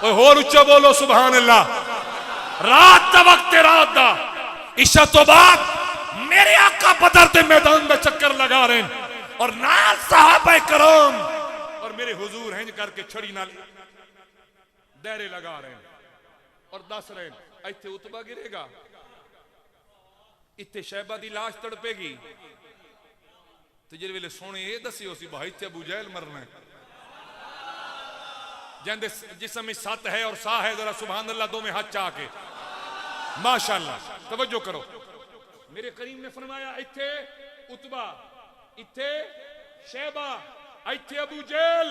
ओए होर उच्चा बोलो सुभान अल्लाह। रात का वक्त रात दा इशा तो बाद मेरे आका बदर के मैदान में चक्कर लगा रहे हैं और नाल सहाबा कराम और मेरे हुजूर हैं करके छड़ी नाल दायरे लगा रहे हैं और दस रहे हैं इत्थे उतबा गिरेगा, इत्थे शैबा दी लाश तड़पेगी, तो जिस वेले सोने ये दसियो सी भाई इत्थे अबू जहल मरना है, जिंदे जिसम में सत है और सा है, जरा सुभान अल्लाह दो में हाथ चाके माशाअल्लाह तवज्जो करो। मेरे करीम ने फरमाया इत्थे उतबा, इत्थे शैबा, इत्थे अबू जहल।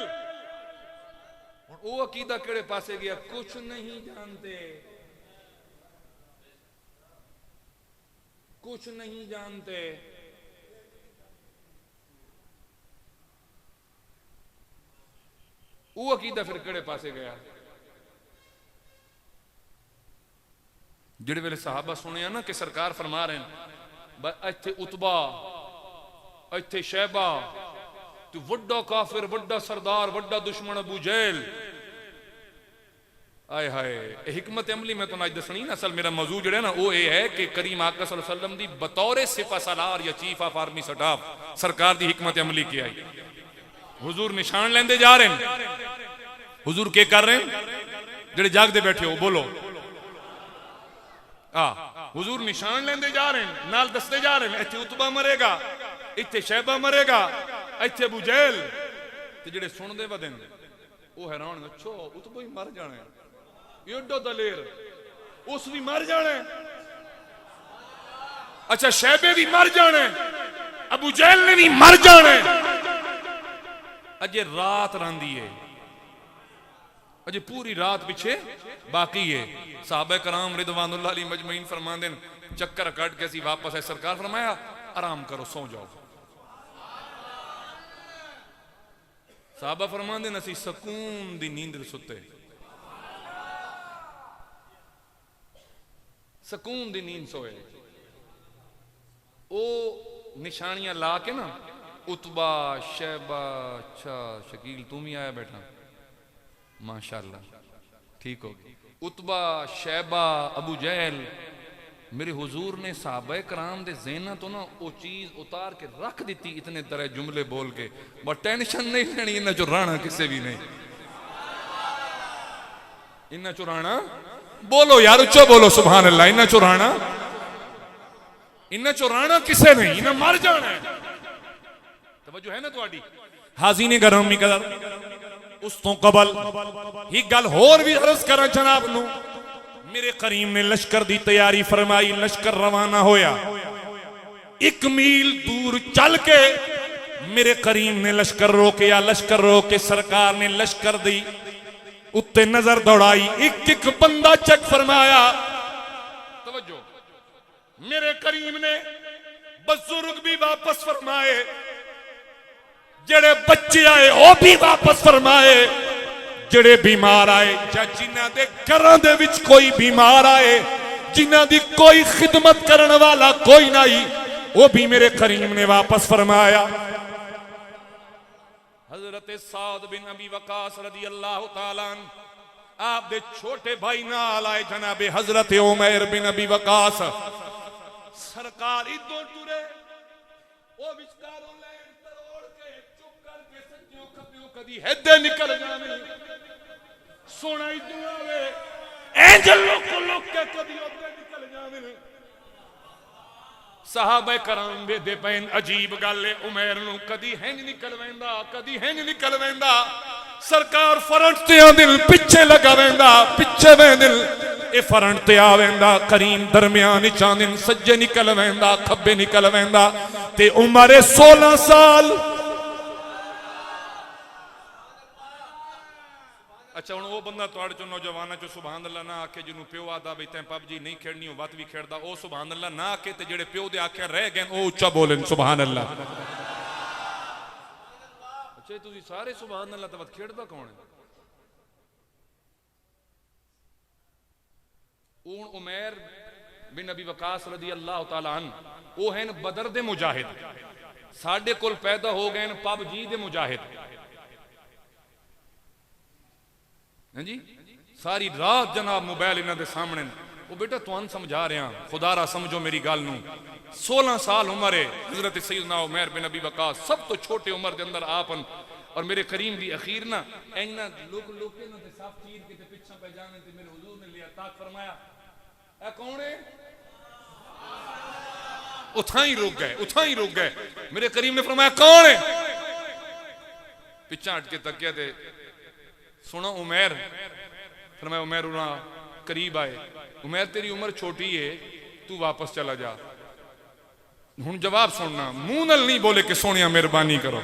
वो अकीदा केड़े पासे गया कुछ नहीं जानते, कुछ नहीं जानते। वो अकीदा फिर केड़े पासे गया? जिहड़े वेले सहाबा सुनिया ना कि सरकार फरमा रहे हैं इत्थे उतबा, इत्थे शैबा, तू वड्डा काफिर, वड्डा सरदार, वड्डा दुश्मन अबू जहल। आए हाय, हिकमत अमली मैं तुहानू अज दसनी ना। असल मेरा मौजू जिहड़ा ना वो ये है कि करीम आका सल्लल्लाहु अलैहि वसल्लम दी बतौर सिपा सालार या चीफ ऑफ आर्मी स्टाफ सरकार दी हिकमत अमली की आई। हुजूर निशान लेंदे जा रहे हैं। हुजूर के कर रहे हैं? जिहड़े जागदे बैठे हो बोलो। हुजूर निशान लेंदे जा रहे हैं, नाल दसदे जा रहे हैं इत्थे उतबा मरेगा, इत्थे शैबा मरेगा, इत्थे अबू जहल। ते जिहड़े सुनदे वदन वो हैरान, अच्छा उतबा ही मर जाना है, एडो दलेर, उस भी मर जाना है, अच्छा शैबे भी मर जाना है, अबू जहल ने भी मर जाना है। अजे रात रंदी है, अजे पूरी रात पीछे बाकी है। साहबा कराम रिदवानुल्लाह अलैहिम मजमईन फरमांदे चक्कर कट के सी वापस है। सरकार फरमाया आराम करो, सो जाओ। साहबा फरमांदे असी सकून दी नींद सुते, सकून दी नींद सोए। ओ निशानियां ला के ना उतबा शैबा, अच्छा शकील तुम ही आया बैठा, माशाअल्लाह ठीक हो। उतबा शैबा अबू जहल, मेरे हुजूर ने साहबा कराम दे ज़हना तो ना वो चीज उतार के रख दी। इतने तरह जुमले बोल के, बट टेंशन नहीं लेनी, इन्ना चो राणा किसे भी नहीं, इन्ना चो राणा बोलो यार उच्चा बोलो सुभान अल्लाह। इन्ना चो राणा, इन्ना चो राणा किसे नहीं, इन्हें मर जाना है। तवज्जो है ना तुम्हारी? हाज़रीन गिरामी कदर, उस तो कबल ही गल होर भी अर्ज करा जनाब नू। मेरे करीम ने लश्कर दी तैयारी फरमाई, लश्कर रवाना होया। 1 मील दूर चल के मेरे करीम ने लश्कर रोकया। लश्कर रोक के सरकार ने लश्कर दी उत्ते नजर दौड़ाई, एक एक बंदा चेक फरमाया। तवज्जो, मेरे करीम ने बुजुर्ग भी वापस फरमाए, जेड़े बच्चे आए वो भी वापस फरमाए, जेड़े बीमार आए या जिन्हां दे घरां दे विच कोई बीमार आए, जिन्हां दी कोई खिदमत करने वाला कोई नहीं, वो भी मेरे करीम ने वापस फरमाया। हजरत साद बिन अबी वकास रदी अल्लाह तआला आप दे छोटे भाई नाल आए जनाबे हजरत उमैर बिन अबी वकास। सरकार इदों टुरे, ओ विचकारों लैन तरोड़ के चुप करके सज्जों खब्बियों कदी हेदे निकल जावे, सोना इदों आवे एंजल लोक के कदी ओदे निकल जावे। साहबे कराम वेदे पैन अजीब गल है, उमैर नू कदी हिंज निकल वेंदा, कदी हिंज निकल वेंदा। सरकार फ्रंट ते आंदिल पिछे लगा वेंदा, पिछे वेंदिल ए फ्रंट ते आ वेंदा। करीम दरमियान च आंदिल सज्जे निकल वेंदा, खब्बे निकल वेंदा। ते उमर 16 साल। अच्छा हुण वो बंदा तुहाडे चो नौजवानां चो सुभान अल्लाह ना आखे, जिन्हों प्यो आदा भी तैं पबजी नहीं खेड़नी हो वत भी खेड़दा, ओ सुभान अल्लाह ना आखे, ते जेड़े प्यो दे आखे रह गए ओ उच्चा बोलन सुभान अल्लाह। अच्छा तुसीं सारे सुभान अल्लाह, ते वत खेड़दा कौन है? हुण उमैर बिन अबी वकास रदी अल्लाह तआला अन ओ हैं बदर दे मुजाहिद, साडे कोल पैदा हो गए पबजी दे मुजाहिद। जी सारी रात जनाब मोबाइल इन्हां दे सामने। वो बेटा तुहानू समझा रहा, खुदारा समझो मेरी गल नू। 16 साल उम्र है हजरत सैयदना उमैर बिन अबी वकास, सब तो छोटे उम्र के अंदर आपन और मेरे करीम दी अखीर ना इन्ना लोक लोके ना ते साफ चीर के ते पिछा पे जाने ते मेरे हुजूर ने लिया ताक फरमाया ए कौन है? उठा ही रुक गए, उठा ही रुक गए। मेरे करीम ने फरमाया कौन है? पिछा हट के तकिया ते सुना उमैर। फरमाया उमैर उना करीब आए, उमैर तेरी उम्र छोटी है, तू वापस चला जा। हुण जवाब सुनना, मुंह नाल नहीं बोले कि सोनिया मेहरबानी करो।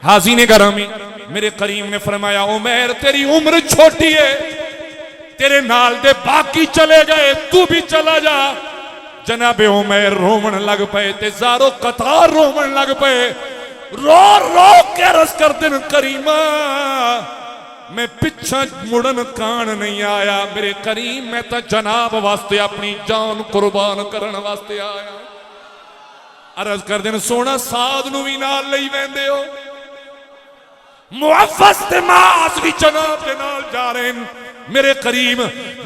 हाज़रीन गिरामी, मेरे करीम ने फरमाया उमैर तेरी उम्र छोटी है, तेरे नाल दे बाकी चले गए, तू भी चला जा। जनाबे उमैर रोवन लग पे ते ज़ारो कतार रोवन लग पे, रो रो के रस कर दिन करीमा मैं पिछा मुड़न कान नहीं आया मेरे करीम, मैं तो जनाब वास्ते अपनी जान कुर्बान करने वास्ते आया। अर्ज कर दिन सोना साध नू भी नाल लई वैंदे हो, मुअफ़्फ़ज़ ते मास भी जनाब दे नाल जा रहे हैं। मेरे करीम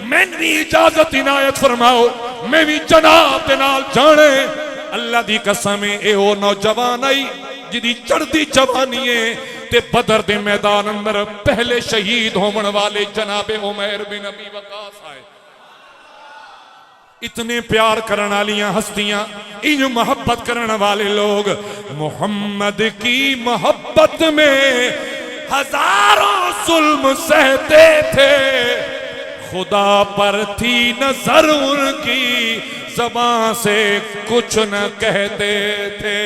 मैनू भी इजाजत इनायत फरमाओ, मैं भी जनाब दे नाल जाने। अल्लाह दी कसम ए ओ नौजवान आई जिदी चढ़दी जवानी है ते बदर दे मैदान अंदर पहले शहीद होने वाले जनाबे उमैर बिन अबी वक़ास आए। इतने प्यार करने वालियां हस्तियां, इन मोहब्बत करने वाले लोग मोहम्मद की मोहब्बत में हजारों जुल्म सहते थे, खुदा पर थी नजर उनकी ज़बान से कुछ न कहते थे।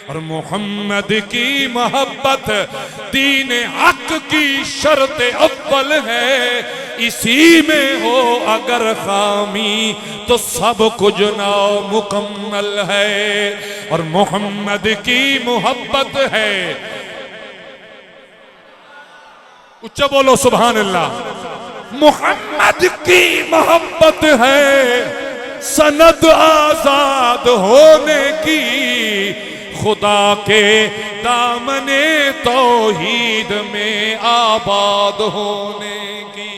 और मोहम्मद की मोहब्बत दीन हक की शर्त अव्वल है, इसी में हो अगर खामी तो सब कुछ नामुकम्मल है। और मोहम्मद की मोहब्बत है, उच्चा बोलो सुभान अल्लाह। मोहम्मद की मोहब्बत है सनद आजाद होने की, खुदा के दामने तौहीद में आबाद होने की।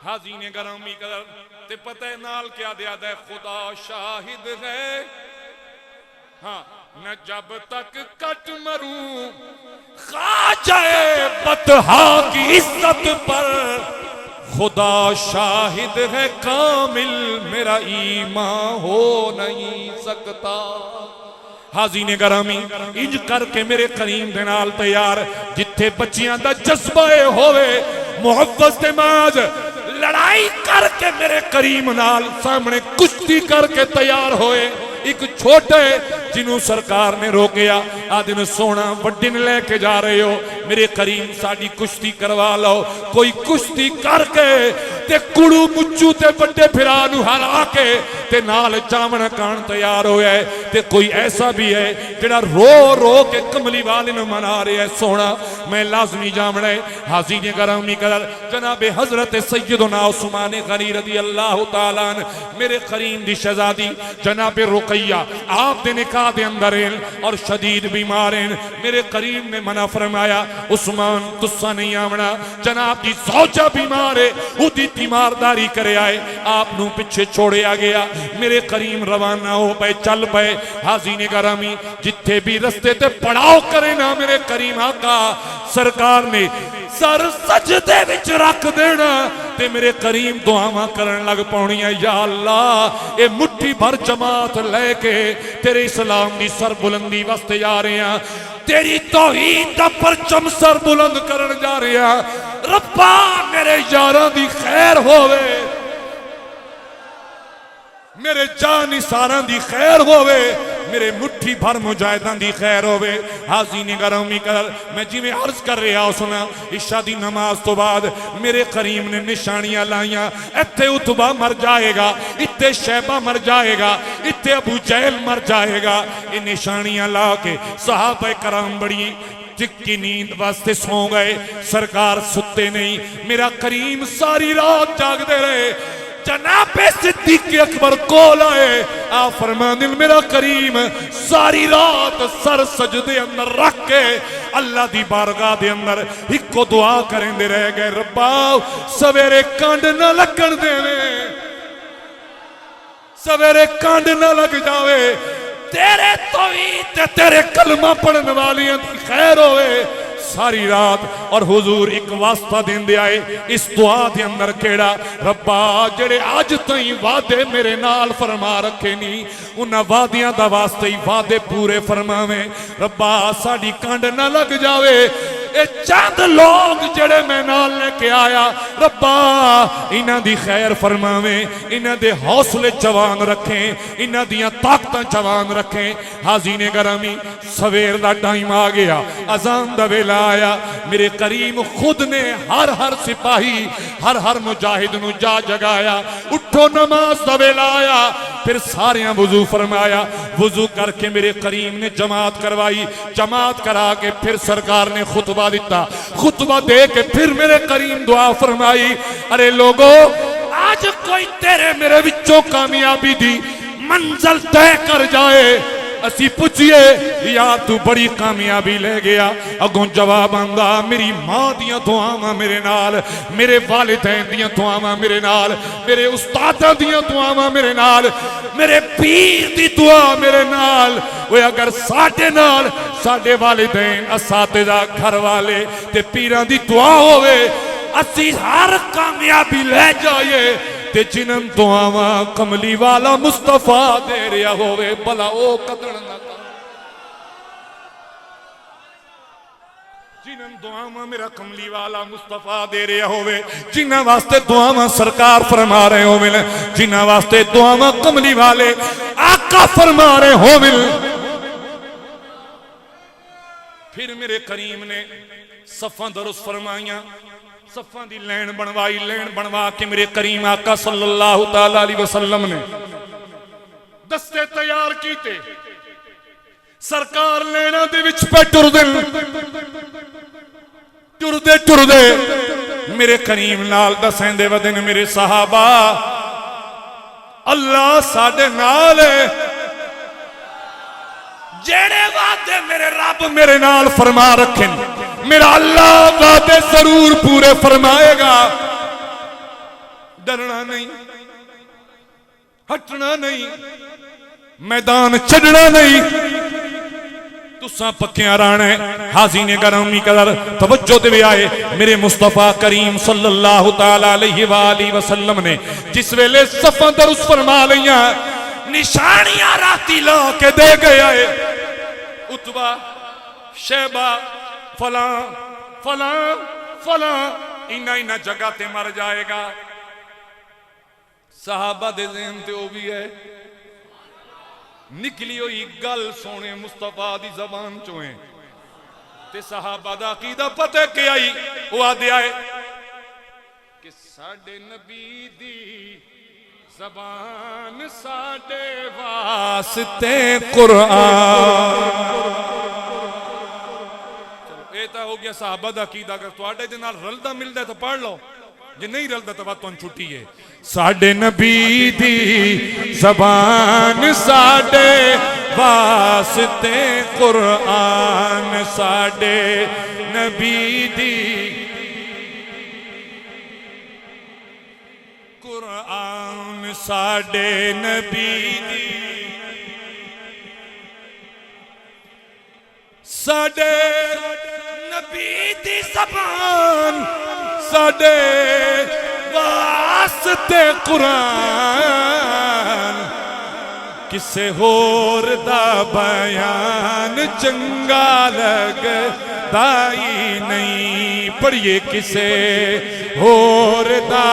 हाज़ीने गरामी कदर ते पता है नाल क्या दिया है, खुदा शाहिद है। हाँ न जब तक कट मरूं ख्वाजा बतहा की इज्जत पर, खुदा शाहिद है कामिल मेरा ईमान हो नहीं सकता। हाज़ीने गरामी इंज करके मेरे करीम दे नाल तैयार, जिथे बच्चियां दा जज्बा होवे मुहब्बत ते माज लड़ाई करके मेरे करीम नाल सामने कुश्ती करके तैयार होए। एक छोटे जिन्हों सरकार ने रोकया आदिन सोना वड्डी ने लेके जा रहे हो, मेरे करीम साड़ी कुश्ती करवा लो। कोई कुश्ती करके ते कुड़ू मुच्चू ते बड़े फिरा नू हरा के ते नाल चावण कान तैयार होया है। ते कोई ऐसा भी है जिहड़ा रो रो के कमली वाले ने मना रहा है। सोना मैं लाजमी जावना है। हाजी ने गरामी कर जनाबे हजरत सैयदना उस्मान गनी रज़ी अल्लाह तआला अन्हु मेरे करीम दी शहजादी जनाबे रुकैया आप दे निकाह दे अंदर हैं और शदीद बीमार हैं। मेरे करीम ने मना फरमाया उस्मान तुसा नहीं आवना, जनाब दी सौजा बीमार है, उदी तीमारदारी करे आए, आप नू पिछे छोड़िया गया। मेरे करीम रवाना हो पे चल पे। हाजी ने गरामी जिथे भी रस्ते ते पड़ाव करे ना मेरे करीम आका सरकार ने सर सजदे विच रख देना ते मेरे करीम दुआवां करन लग पौनियां। या अल्लाह ए मुट्ठी भर जमात लेके तेरे इस्लाम की सर बुलंदी वास्ते जा रहे हैं, तेरी तौहीद दा परचम सर बुलंद करन जा रहे हैं। रब्बा मेरे यारां दी खैर होवे, मेरे जानी सारां दी खैर होवे, मेरे मुट्ठी भर मुजाहिदां दी खैर होवे। हाजी ने गरामी कर मैं जिवें अर्ज कर रहा सुना इशा दी नमाज तो बाद मेरे करीम ने निशानियां लाइयां। इत्थे उतबा मर जाएगा, इत्थे शैबा मर जाएगा, इत्थे अबू जहल मर जाएगा। ये निशानियां ला के सहाबा कराम बड़ी चिक्की नींद वास्ते सो गए। सरकार सुते नहीं, मेरा करीम सारी रात जागते रहे। जनाबे सिद्दीक अकबर कोल आए, आ फरमाने मेरा करीम सारी रात सर सजदे अंदर रख के अल्लाह दी बारगाह दे अंदर इको दुआ करेंदे रह गए, रब्बा सवेरे कंड न लगन देवे, सवेरे कंड न लग जावे, तेरे तौहीद ते तेरे कलमा पढ़न वालियां दी खैर होवे सारी रात। और हुजूर एक वास्ता देंदे आए इस दुआ दे अंदर केड़ा, रब्बा जेड़े अज ताईं वादे मेरे नाल फरमा रखे नी उन्हां वादियां दा वास्ते ही वादे पूरे फरमावे। रब्बा साडी कंड ना लग जावे, ये चंद लोग जेड़े मैं नाल लेके आया, रब्बा इन्हां दी खैर फरमावे, इन्हां दे हौसले जवान रखे, इन्हां दियां ताकत जवान रखे। हाज़रीन गिरामी, सवेर दा टाइम आ गया, अजान दा वेला आया। मेरे करीम खुद ने हर हर सिपाही, हर हर मुजाहिद नू जा जगाया, उठो नमाज दा वेला आया। फिर सारियां वुजू फरमाया, वुजू करके मेरे करीम ने जमात करवाई, जमात करा के फिर सरकार ने खुतबा दिता, खुतबा दे के फिर मेरे करीम दुआ फरमाई। अरे लोगो, आज कोई तेरे मेरे विचों कामयाबी दी मंजिल तय कर जाए, असी पूछिए यार तू बड़ी कामयाबी ले गया, अगों जवाब आंदा मेरी मां दियां दुआवां मेरे नाल, मेरे वालिदैन दियां दुआवां मेरे नाल, मेरे उस्तादां दियां दुआवां मेरे नाल, मेरे पीर दी दुआ मेरे नाल। वो अगर साडे नाल साडे वालिदैन, असातिज़ा, घर वाले ते पीरां दी दुआ होवे, असी हर कामयाबी ले जाइए। ते जिन्हां दुआवां कमली वाला मुस्तफा दे रहा होवे, भला ओ कदर ना कर। जिन्हां दुआवां मेरा कमली वाला मुस्तफा दे रहा होवे, जिन्हां वास्ते दुआवां सरकार फरमा रहे होवे, जिन्हां वास्ते दुआवां कमली वाले आका फरमा रहे होवे, फिर मेरे करीम ने सफ़ां दुरुस्त फरमाइयां, सफ़ां दी लैन बनवाई, लैन बनवा के मेरे करीम आका सल्लल्लाहु तआला अलैहि वसल्लम ने दस्ते तैयार कीते। सरकार लैना दे विच पे टुरदे टुरदे टुरदे मेरे करीम नाल दसेंदे वदन मेरे सहाबा, अल्लाह साडे नाल है, जेड़े वादे मेरे रब मेरे नाल फरमा रखे, मेरा अल्लाह वादे जरूर पूरे फरमाएगा। डरना नहीं, हटना नहीं, मैदान छड़ना नहीं, तुसा पक्कियां रहना है। हाज़रीन गिरामी कदर तवज्जो दे आए, मेरे मुस्तफा करीम सल्लल्लाहु तआला अलैहि वसल्लम ने जिस वेले सफ़ां दुरुस्त फरमा लियां, निशानियां राती ला के दे गया है, उतबा, शैबा, फलां फलां फलां इन्ना इन्ना जगह ते मर जाएगा। सहाबा दे ज़हन ते वो भी है, निकली हुई गल सोने मुस्तफा दी जबान चों है, ते सहाबा दा अकीदा पता के आई, वो आदे आए कि साडे नबी दी ज़बान साडे वास्ते कुरान। हो गया साहबा दा अकीदा, अगर तुहाडे दे नाल रलदा मिलदा तो पढ़ लो, जे नहीं रलदा तो बात तुहानू छुट्टी है। साडे नबी दी ज़बान साडे वास्ते कुरान, साडे नबी दी कुरान, साडे नबी दी, साडे नबी दी ज़बान साडे वास्ते कुरान, किसे होर दा बयान चंगा लगदा ही नहीं। पढ़िए किसे होर दा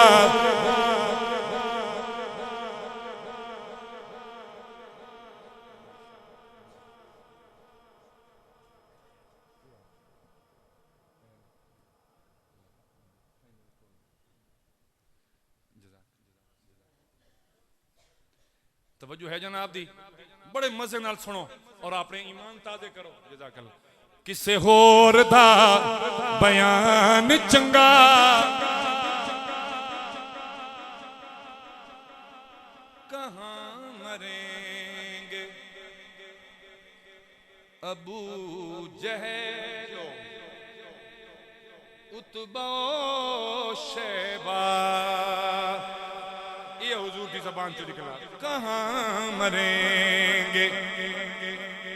तवज्जो है जनाब दी, बड़े मजे नाल सुनो और अपने ईमान ताजे करो। जज़ाकल्लाह। किसे होर दा बयान चंगा कहां मरेंगे अबू जहल उतबा शैबा, ये हुजूर की ज़बान से निकला। कहां मरेंगे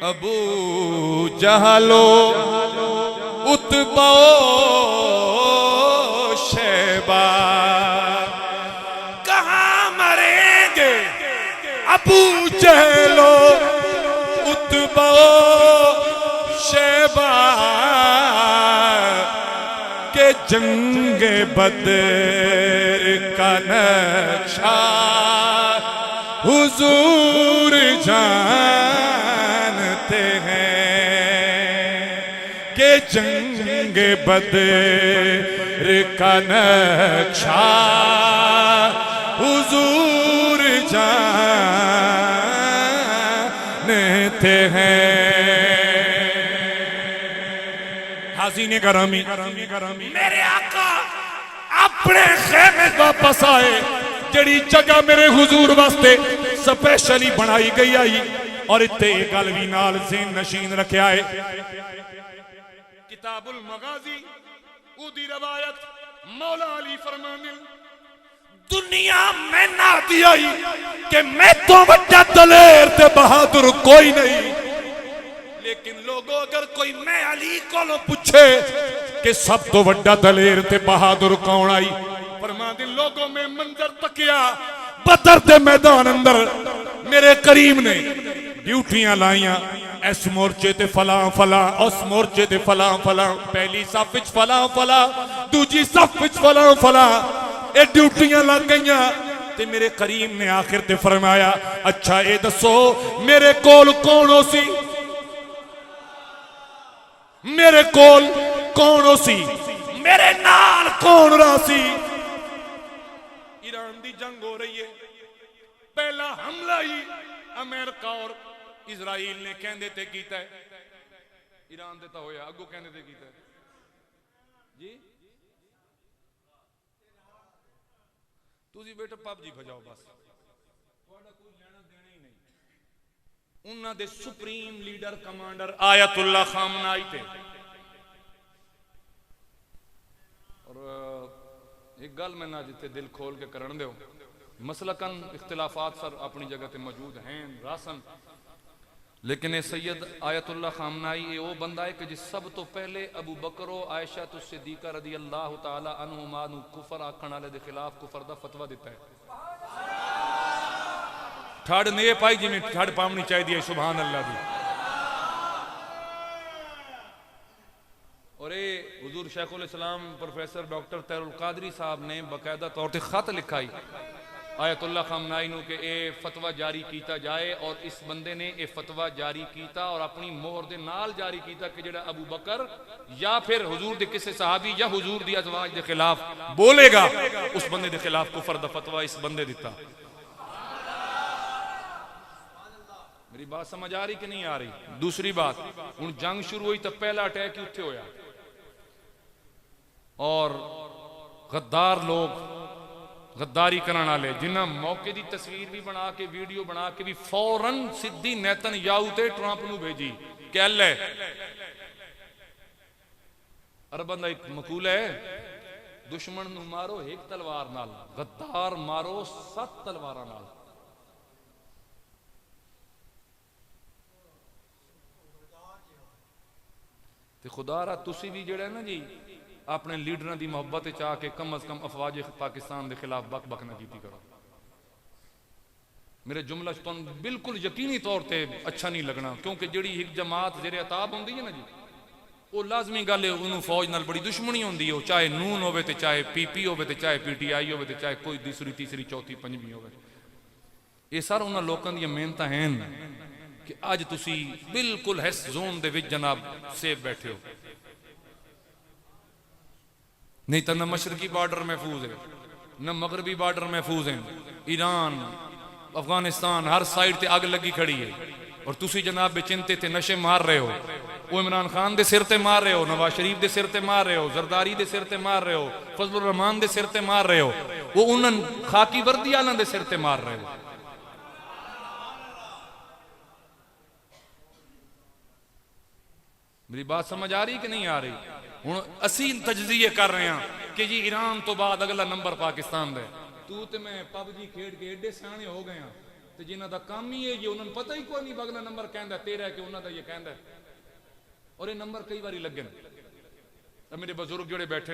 अबू जहलो उतबा शैबा, कहां मरेंगे अबू जहलो उतबा शैबा। जंगे बदर का नक्शा हुजूर जानते हैं कि जंगे बदर का नक्शा हुजूर जानते हैं। हाज़रीन गिरामी, मेरे आका अपने खेमे वापस आए, जड़ी जगह मेरे हुजूर वास्ते स्पेशली बनाई गई आई। और इत्ते गल भी नाल ज़हन नशीन रखा है, किताबुल मगाज़ी उदी रवायत मौला अली फरमाने दुनिया में ना दी आई कि मैं तो बड़ा दलेर ते बहादुर कोई नहीं, लेकिन लोगों अगर कोई मैं अली को पूछे कि सब तो बड़ा दलेर ते बहादुर कौन आई, फरमाते लोगों में मंजर तकिया बदर के मैदान अंदर मेरे करीम ने ड्यूटियां लाइया, इस मोर्चे ते फलां फलां, उस मोर्चे ते फलां फलां, पहली सफ विच फलां फलां, दूजी सफ विच फलां फलां, ये ड्यूटियां लग गईयां। ते मेरे करीम ने आखिर ते फरमाया अच्छा ये दसो मेरे कोल कौन हो सी, मेरे कोल कौन हो सी, मेरे नाल कौन रहा सी। ईरान दी जंग हो रही है, पहला हमला ही अमेरिका और इजराइल ने कहंदे ते कीता है, ईरान दे तां होया अगो कहंदे ते कीता है जी। तुसी बेटा पबजी भजाओ बस, तुहाडा कोई लेना देना ही नहीं। उन्हां दे supreme leader commander Ayatollah Khamenei थे। और एक गल मैं ना जिते दिल खोल के करन दो, मसलकन इख्तिलाफात सर अपनी जगह ते मौजूद हैं रासन, लेकिन ये सैयद आयतुल्ला खामनाई ये वो बंदा है कि जिस सब तो पहले अबू बकर आयशा तो सिद्दीका रदी अल्लाह तआला अन्हुमा नू कुफर आखण वाले दे खिलाफ कुफर दा फतवा दिता है। ठड़ ने पाई जिमें ठड़ पावनी चाहिए सुभान अल्लाह दी। और ये हुजूर शेखुल इस्लाम प्रोफेसर डॉक्टर तैरुल कादरी साहब ने बाकायदा तौर पर खत लिखाई आयतुल्ला खामनाई नू कि ये फतवा जारी किया जाए, और इस बंदे ने यह फतवा जारी किया और अपनी मोहर दे नाल जारी किया कि जेड़ा अबू बकर या फिर हुजूर दे किसी सहाबी या हुजूर दी अज़वाज दे खिलाफ बोलेगा उस बंदे दे खिलाफ कुफर दा फतवा इस बंदे दिता। मेरी बात समझ आ रही कि नहीं आ रही? दूसरी बात, हुण जंग शुरू हुई तो पहला अटैक ही उत्थे होया और गद्दार लोग गद्दारी करने वाले जिन्हें मौके की तस्वीर भी बना के वीडियो बना के भी फौरन सीधी नेतन्याहू ते ट्रंप नू भेजी कह ले। अरबन का एक मकूल है दुश्मन नू मारो एक तलवार नाल, गद्दार मारो 7 तलवारां नाल। ते खुदा रा तुसी भी जेड़ा ना जी अपने लीडर की मुहब्बत चाह के कम अज कम अफवाज पाकिस्तान के खिलाफ बक बक ना की करो। मेरे जुमला बिल्कुल यकीनी तौर पर अच्छा नहीं लगना, क्योंकि जी एक जमात जेरे अताब होंगी है ना जी, वो लाजमी गल है उन्होंने फौज नाल बड़ी दुश्मनी होंगी है, चाहे नून हो चाहे पीपी हो चाहे PTI हो चाहे कोई दूसरी तीसरी चौथी पंजवीं हो। ये सर उन्होंने लोगों दी मेहनत हैं कि अज तुसी बिल्कुल हैस जोन दे विच जनाब सेफ बैठे हो, नहीं तो न मशरकी बॉर्डर महफूज है न मगरबी बॉर्डर महफूज है। ईरान अफगानिस्तान हर साइड ते अग लगी खड़ी है और तुसी जनाब बेचिंते थे नशे मार रहे हो। वो इमरान खान दे सिर ते मार रहे हो, नवाज शरीफ दे सिर ते मार रहे हो, जरदारी दे सिर ते मार रहे हो, फजलुर रहमान दे सिर ते मार रहे हो, वो उन्हन खाकी वर्दी वालों दे सिर ते मार रहे हो। मेरी बात समझ आ रही कि नहीं आ रही? हुण असी तजजिए कर रहे हैं कि जी ईरान तो बाद अगला नंबर पाकिस्तान दे। तू ते मैं पबजी खेड के एडे सियाने हो गए हैं तो जिन्हों का काम ही है ये उन्होंने पता ही कोई नहीं अगला नंबर कहता तेरा है कि उन्होंने ये कहता है। और ये नंबर कई बार लगे मेरे बजुर्ग जोड़े बैठे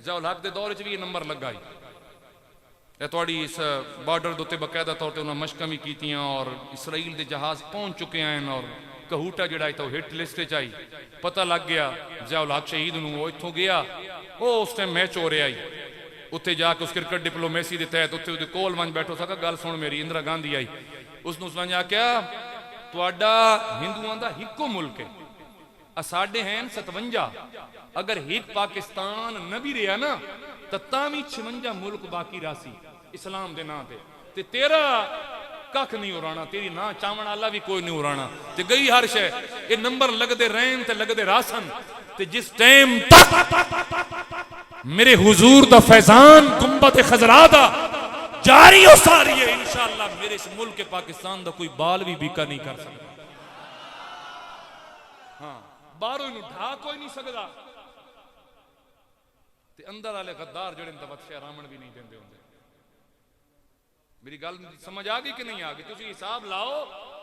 ज़ियाउल हक के दौर च भी ये नंबर लगा ही थोड़ी इस बॉर्डर के उत्ते बकायदा तौर पर उन्होंने मशकां भी कीतियां और इसराइल के जहाज पहुंच चुके हैं और कहूटा जोड़ा तो हिट लिस्ट च आई। पता लग गया ज़ियाउल हक शहीद वो इत्थों गया उस टाइम मैच हो रहा ही उत्थे जाके उस क्रिकेट डिप्लोमेसी के तहत उत्थे उहदे कोल मंच बैठो सका गल सुन मेरी इंदिरा गांधी आई उसनूं उसने आख्या तुहाडा हिंदुआं दा हिक्को मुल्क है साडे हैं 57 अगर एक पाकिस्तान न भी रहा ना तो भी 56 मुल्क बाकी रासी इस्लाम के नां ते तेरा कख नहीं उड़ाना तेरी ना चावण आला भी कोई नहीं उड़ाना ते गई हर शय ये नंबर लगते रहन ते लगते रासन ते जिस टाइम तक मेरे हुजूर दा फैजान गुंबद खजरा दा जारी हो सारी है इंशाअल्लाह मेरे इस मुल्क के पाकिस्तान दा कोई बाल भी बीका नहीं कर सकता हाँ बाहरों इनू ढा कोई नहीं सकता ते अंदर वाले गद्दार जड़े बख्शे रामन भी नहीं देंदे होंदे मेरी गल समझ आ गई कि नहीं आ गई तुसी हिसाब लाओ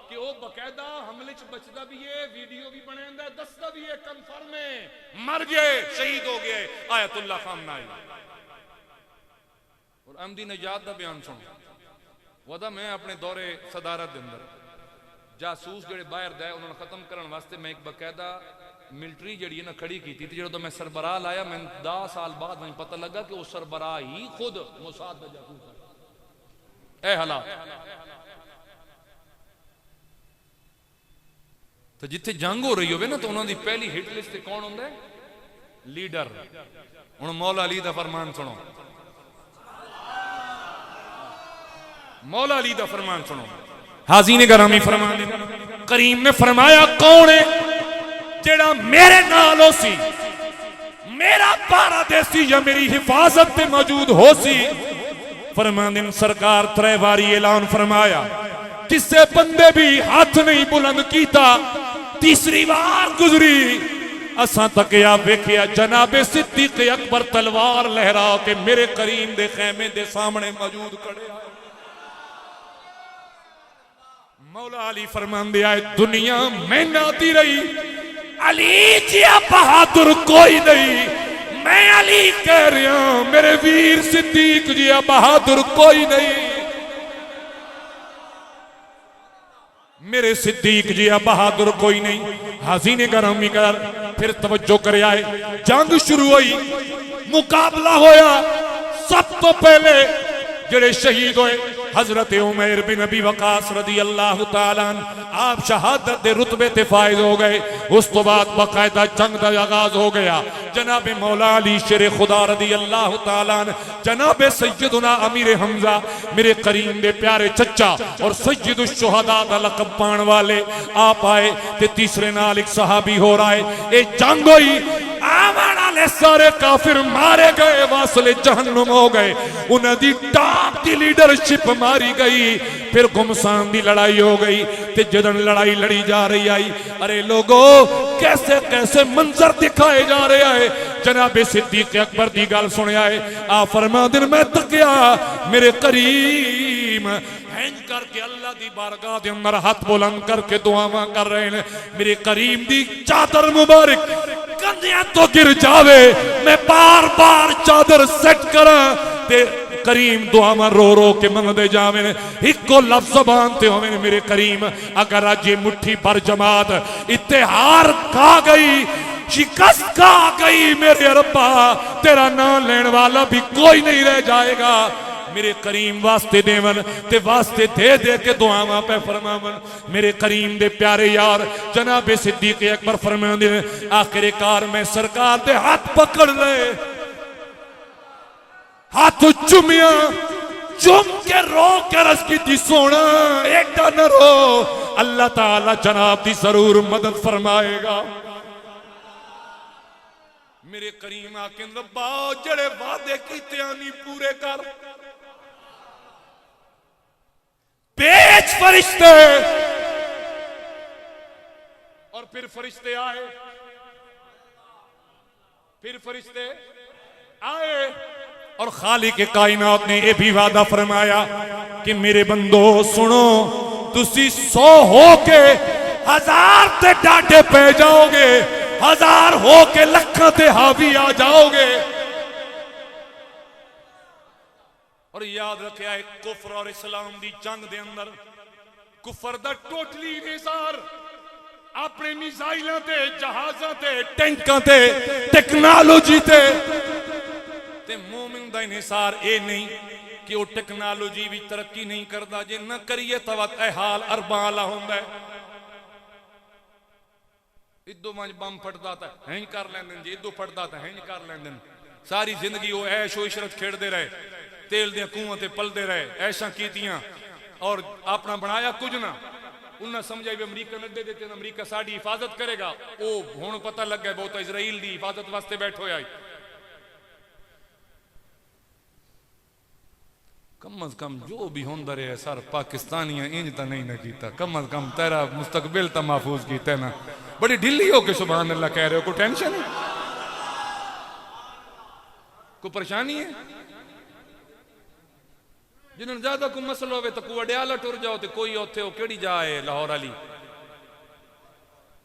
कि वो बकायदा हमले च बचदा भी है वीडियो भी बनांदा है दसदा भी है कंफर्म है मर गए शहीद हो गए आयतुल्लाह खामनाई और अहमदी नजात का बयान सुन वदा मैं अपने दौरे सदारत के अंदर जासूस जेडे बाहर दे उन्होंने खत्म करने वास्ते मैं एक बकायदा मिलिट्री जी ना खड़ी की थी जो मैं सरबराह लाया मैं 10 साल बाद मुझे पता लगा कि वो सरबराह ही खुद मोसाद का जासूस है ए हालात तो जिथे जंग हो रही हो ना तो उन्होंने पहली हिट लिस्ट कौन होंगे लीडर हुण मौला अली का फरमान सुनो मौला अली का फरमान सुनो हाजी ने गरामी फरमान करीम ने फरमाया कौन है जेड़ा मेरे नालों सी मेरा पारा देसी या मेरी हिफाजत पे मौजूद हो सी फरमान सरकार 3 बारी ऐलान फरमाया किसे बंदे भी हाथ नहीं बुलंद किया तीसरी बार गुजरी असा तकिया वेखिया जनाबे सिद्दीक अकबर तलवार लहरा के मेरे करीम दे खैमे दे सामने मौजूद खड़े मौला अली फरमांदे आए दुनिया मैं नाती रही अली जिया बहादुर कोई नहीं मैं अली कह रहा मेरे वीर सिद्दीक जिया बहादुर कोई नहीं मेरे सिद्दीक जिया बहादुर कोई नहीं हाजी ने गरामी कर फिर तवज्जो कर आए जंग शुरू हुई मुकाबला होया सब तो पहले जेड़े शहीद होए हजरत उमैर बिन नबी वकास रदी अल्लाह तआला आप शहादत दे रुतबे ते फायज हो गए उस तो बाद बाकायदा जंग का आगाज हो गया जनाब मौला अली शेर खुदा रदी अल्लाह तआला जनाब सैयदुना अमीर हमजा मेरे करीम दे प्यारे चचा और सैयदुश शुहदा दा लक़ब पाने वाले आप आए ते तीसरे नाल एक सहाबी हो रहा है ये जंग हुई आवन वाले सारे काफिर मारे गए वासले जहन्नुम हो गए उन्हां दी टॉप दी लीडरशिप मारी गई फिर गुमसान की लड़ाई हो गई ते जदन लड़ाई लड़ी जा रही आई अरे लोगो कैसे कैसे मंजर दिखाए जा रहे है जनाबे सिद्दीक अकबर की गल सुनिया है आ फरमादिन मैं तकिया मेरे करीम हैंग करके अल्लाह दी बारगाह दे अंदर हाथ बुलंद करके दुआवां कर रहे हैं मेरे करीम दी चादर मुबारक कंधियां तो गिर जावे मैं बार बार चादर सेट करा ते करीम दुआवां रो रो के मंगदे जावे इको लफ्ज बांधते होवे मेरे करीम अगर आज ये मुट्ठी भर जमात इत्तेहार खा गई शिकस्त खा गई मेरे रब्बा तेरा नाम लेने वाला भी कोई नहीं रह जाएगा मेरे करीम वास्ते देवन ते वास्ते दे दे के दुआवां पे फरमावन मेरे करीम दे प्यारे यार जनाबे सिद्दीक अकबर फरमांदे आखिरकार मैं सरकार दे हाथ पकड़ ले हाथ चुमिया चुम के रो के रस की सोना एडा न रो अल्लाह ताला जनाब की जरूर मदद फरमाएगा मेरे करीम आके रब्बा जड़े वादे कीते नहीं पूरे कर भेज फरिश्ते और फिर फरिश्ते आए और खालिक के कायनात ने यह भी वादा फरमाया कि मेरे बंदो सुनो तुसी 100 हो के 1000 ते डाटे पे जाओगे 1000 हो के लखां ते हावी आ जाओगे और याद रखिया कुफर और इस्लाम दी जंग दे अंदर कुफर दा टोटली इन्हिसार अपने मिसाइलों ते जहाज़ों ते टैंकों ते टेक्नोलॉजी ते ते मोमिन दा इन्हिसार ये नहीं कि वो टेक्नोलॉजी भी तरक्की नहीं करता, जे न करिए तो ए हाल अरबां वाला होंदा है। इदो मंज बम फटदा तो हैंज कर लैंदे जी, इदो फटदा तो हैंज कर लैंदे। सारी जिंदगी वो ऐशो इशरत खेड़ते रहे, तेल दियां खूहां ते पलदे रहे, ऐशा कीतियां और अपना बनाया कुछ ना। उन्हें समझा भी अमरीका नड्डे देते अमरीका साड़ी हिफाजत करेगा, वो हुण पता लग गया बहुत इजराइल की हिफाजत वास्ते बैठो है। कम अज कम जो भी होंदा रहे सर पाकिस्तानियां इंज तो नहीं ना कीता, कम अज कम तेरा मुस्तकबिल तो महफूज किया ना। बड़ी ढिल्ली हो के सुभान अल्लाह कह रहे हो, कोई टेंशन है, कोई परेशानी है? जिन्होंने ज्यादा कोई मसला हो तो कोई अडियाला टुर जाओ तो कोई उथे वो केड़ी जाए लाहौर वाली,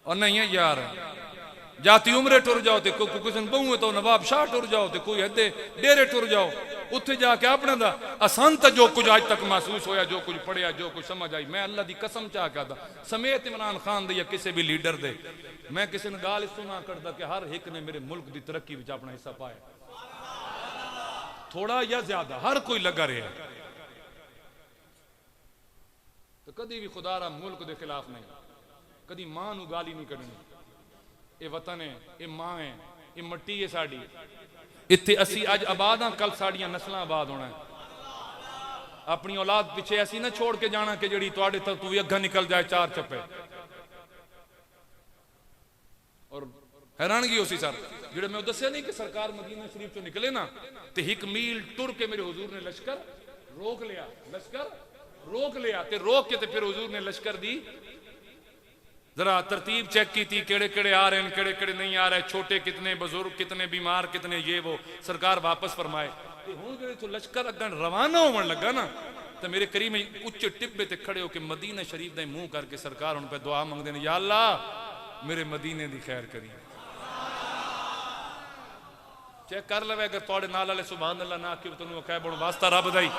और नहीं है यार जाती उमरे टुर जाओ तो कोई किसी बहु है तो नवाब शाह टुर जाओ तो कोई हदे डेरे टुर जाओ, उत्थे जाके अपने दा आसान तो जो कुछ आज तक महसूस होया, जो कुछ पढ़िया, जो कुछ समझ आई, मैं अल्लाह की कसम चाह कहता समेत इमरान खान दे या किसी भी लीडर दे, मैं किसी ने गाल इसो ना करता कि हर एक ने मेरे मुल्क की तरक्की में अपना हिस्सा पाया, थोड़ा या ज्यादा हर कोई लगा रहा है। तो कभी भी खुदारा मुल्क के खिलाफ नहीं, कभी मां नू गाली नहीं करनी। ये वतन है, ये मां है, ये मट्टी है साड़ी, इत्थे असी अज आबाद हाँ, कल साड़ियां नस्लां आबाद होना है। अपनी औलाद पिछे असी ना छोड़ के जाना कि जी तुहाडे तक तू भी अग्गा निकल जाए चार चप्पे। और हैरानगी हो सी सर जो मैं दसिया नहीं कि सरकार मदीना शरीफ चो निकले ना तो 1 मील टुर के मेरे हुजूर ने लश्कर रोक लिया, लश्कर रोक लिया ते रोक के ते फिर हुजूर ने लश्कर दी जरा तरतीब चेक की थी, केड़े केड़े आ रहे हैं, केड़े केड़े नहीं आ रहे, छोटे कितने, बुजुर्ग कितने, बीमार कितने, ये वो सरकार वापस फरमाए। हुण जेड़े तो लश्कर अगन रवाना होने लगा ना तो मेरे करीम उच्चे टिब्बे ते खड़े होकर मदीना शरीफ दा मुंह करके सरकार उन पे दुआ मंगदे ने, या अल्लाह मेरे मदीने दी खैर करी। चेक कर लवे अगर थोड़े नाल वाले सुभान अल्लाह ना कि तुम कह बोल वास्ता रब दा ही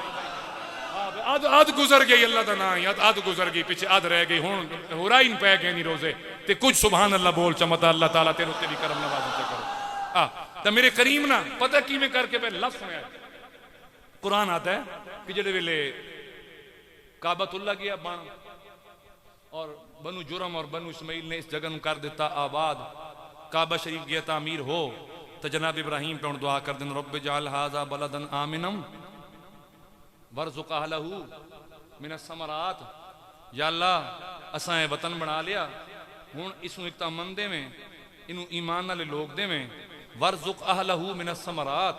अध गुजर गई, अल्लाह का ना ही अध गुजर गई, पिछे अध रह गई, हुण हुराइन पै गए नहीं रोजे ते कुछ सुभान अल्लाह बोल चमता अल्लाह ताला तेरे उत्ते भी करम नवाज़ करो। तो मेरे करीम ना पता किवें करके पे लफ्ज़ सुनया, कुरान आता है कि जेड़े वेले काबतुल्लाह गया बन और बनु जुरम और बनु इस्माइल ने इस जगह को कर दिता आबाद, काबा शरीफ गया तामीर हो तो जनाब इब्राहिम पे दुआ कर दें, रब्ब जाल हाजा बलदन आमिनम वरज़ुक़ अहलहू मिनस समरात, या अल्लाह असां ये वतन बना लिया, हुण इसनूं इक तां मन देवें, इनू ईमान वाले लोग देवें, वरज़ुक़ अहलहू मिनस समरात,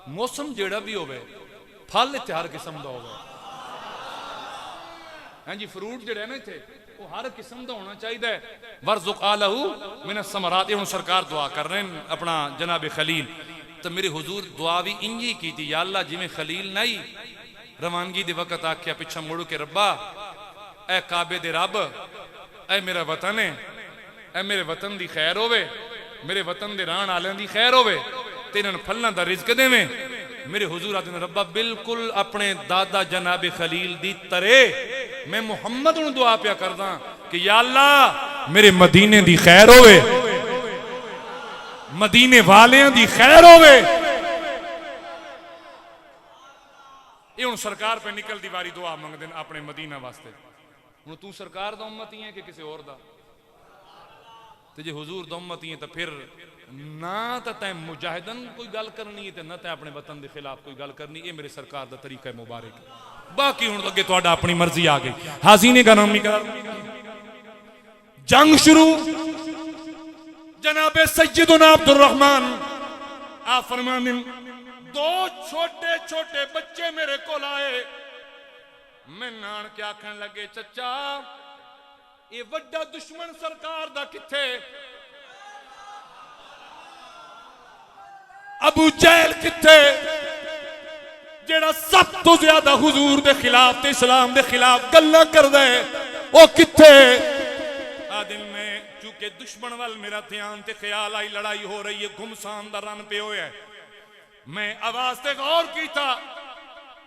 मौसम जेड़ा भी होवे फल इत्थे हर किस्म दा होवे, हां जी फ्रूट जेड़ा है ना इत्थे वो हर किस्म दा होना चाहिए। वरज़ुक़ अहलहू मिनस समरात, ये हुण सरकार दुआ कर रहे हैं अपना जनाब खलील, तो मेरे हुजूर दुआ भी इंजी की थी, या अल्लाह जिवें खलील नहीं रवानगी दे वक्त आख्या पिछा मुड़ के रब्बा ए काबे दे रब ए मेरा वतन है, ए मेरे वतन दी खैर होवे, मेरे वतन दे रहन वालें दी खैर होवे ते इन्हां फलां दा रिज़्क देवें। मेरे हुजूर आदि रब्बा बिल्कुल अपने दादा जनाब खलील दी तरे मैं मुहम्मद नूं दुआ पिया करदा कि या अल्लाह मेरे मदीने दी खैर होवे, मदीने वालियां दी खैर होवे। ये हुण सरकार पे निकल दी वारी दुआ मंगदे अपने मदीना वास्ते। हुण तू सरकार दा उम्मती है कि किसी और दा? ते जे हुजूर दा उम्मती है तो फिर ना तो तैं मुजाहिदन कोई गल करनी है ते ना तैं अपने वतन के खिलाफ कोई गल करनी। ये मेरे सरकार दा तरीका है मुबारक। बाकी हुण अगे तुहाडा अपनी मर्जी आ गई। हाज़ीने का नाम निकल जंग शुरू। जनाबे सैयदुना अब्दुर रहमान आ फरमाने, दो छोटे छोटे बच्चे मेरे को आए, मैं नान के आखन लगे चचा ये वड्डा दुश्मन सरकार दा किथे? अबू जहल किथे जेड़ा सब तो ज्यादा हुजूर दे खिलाफ ते इस्लाम दे खिलाफ गल्लां करदा है, ओ किथे? आ दिन में चूंकि दुश्मन वाल मेरा ध्यान ते ख्याल आई लड़ाई हो रही है, घुमसान दा रन पे होया, मैं आवाज ते गौर कीता,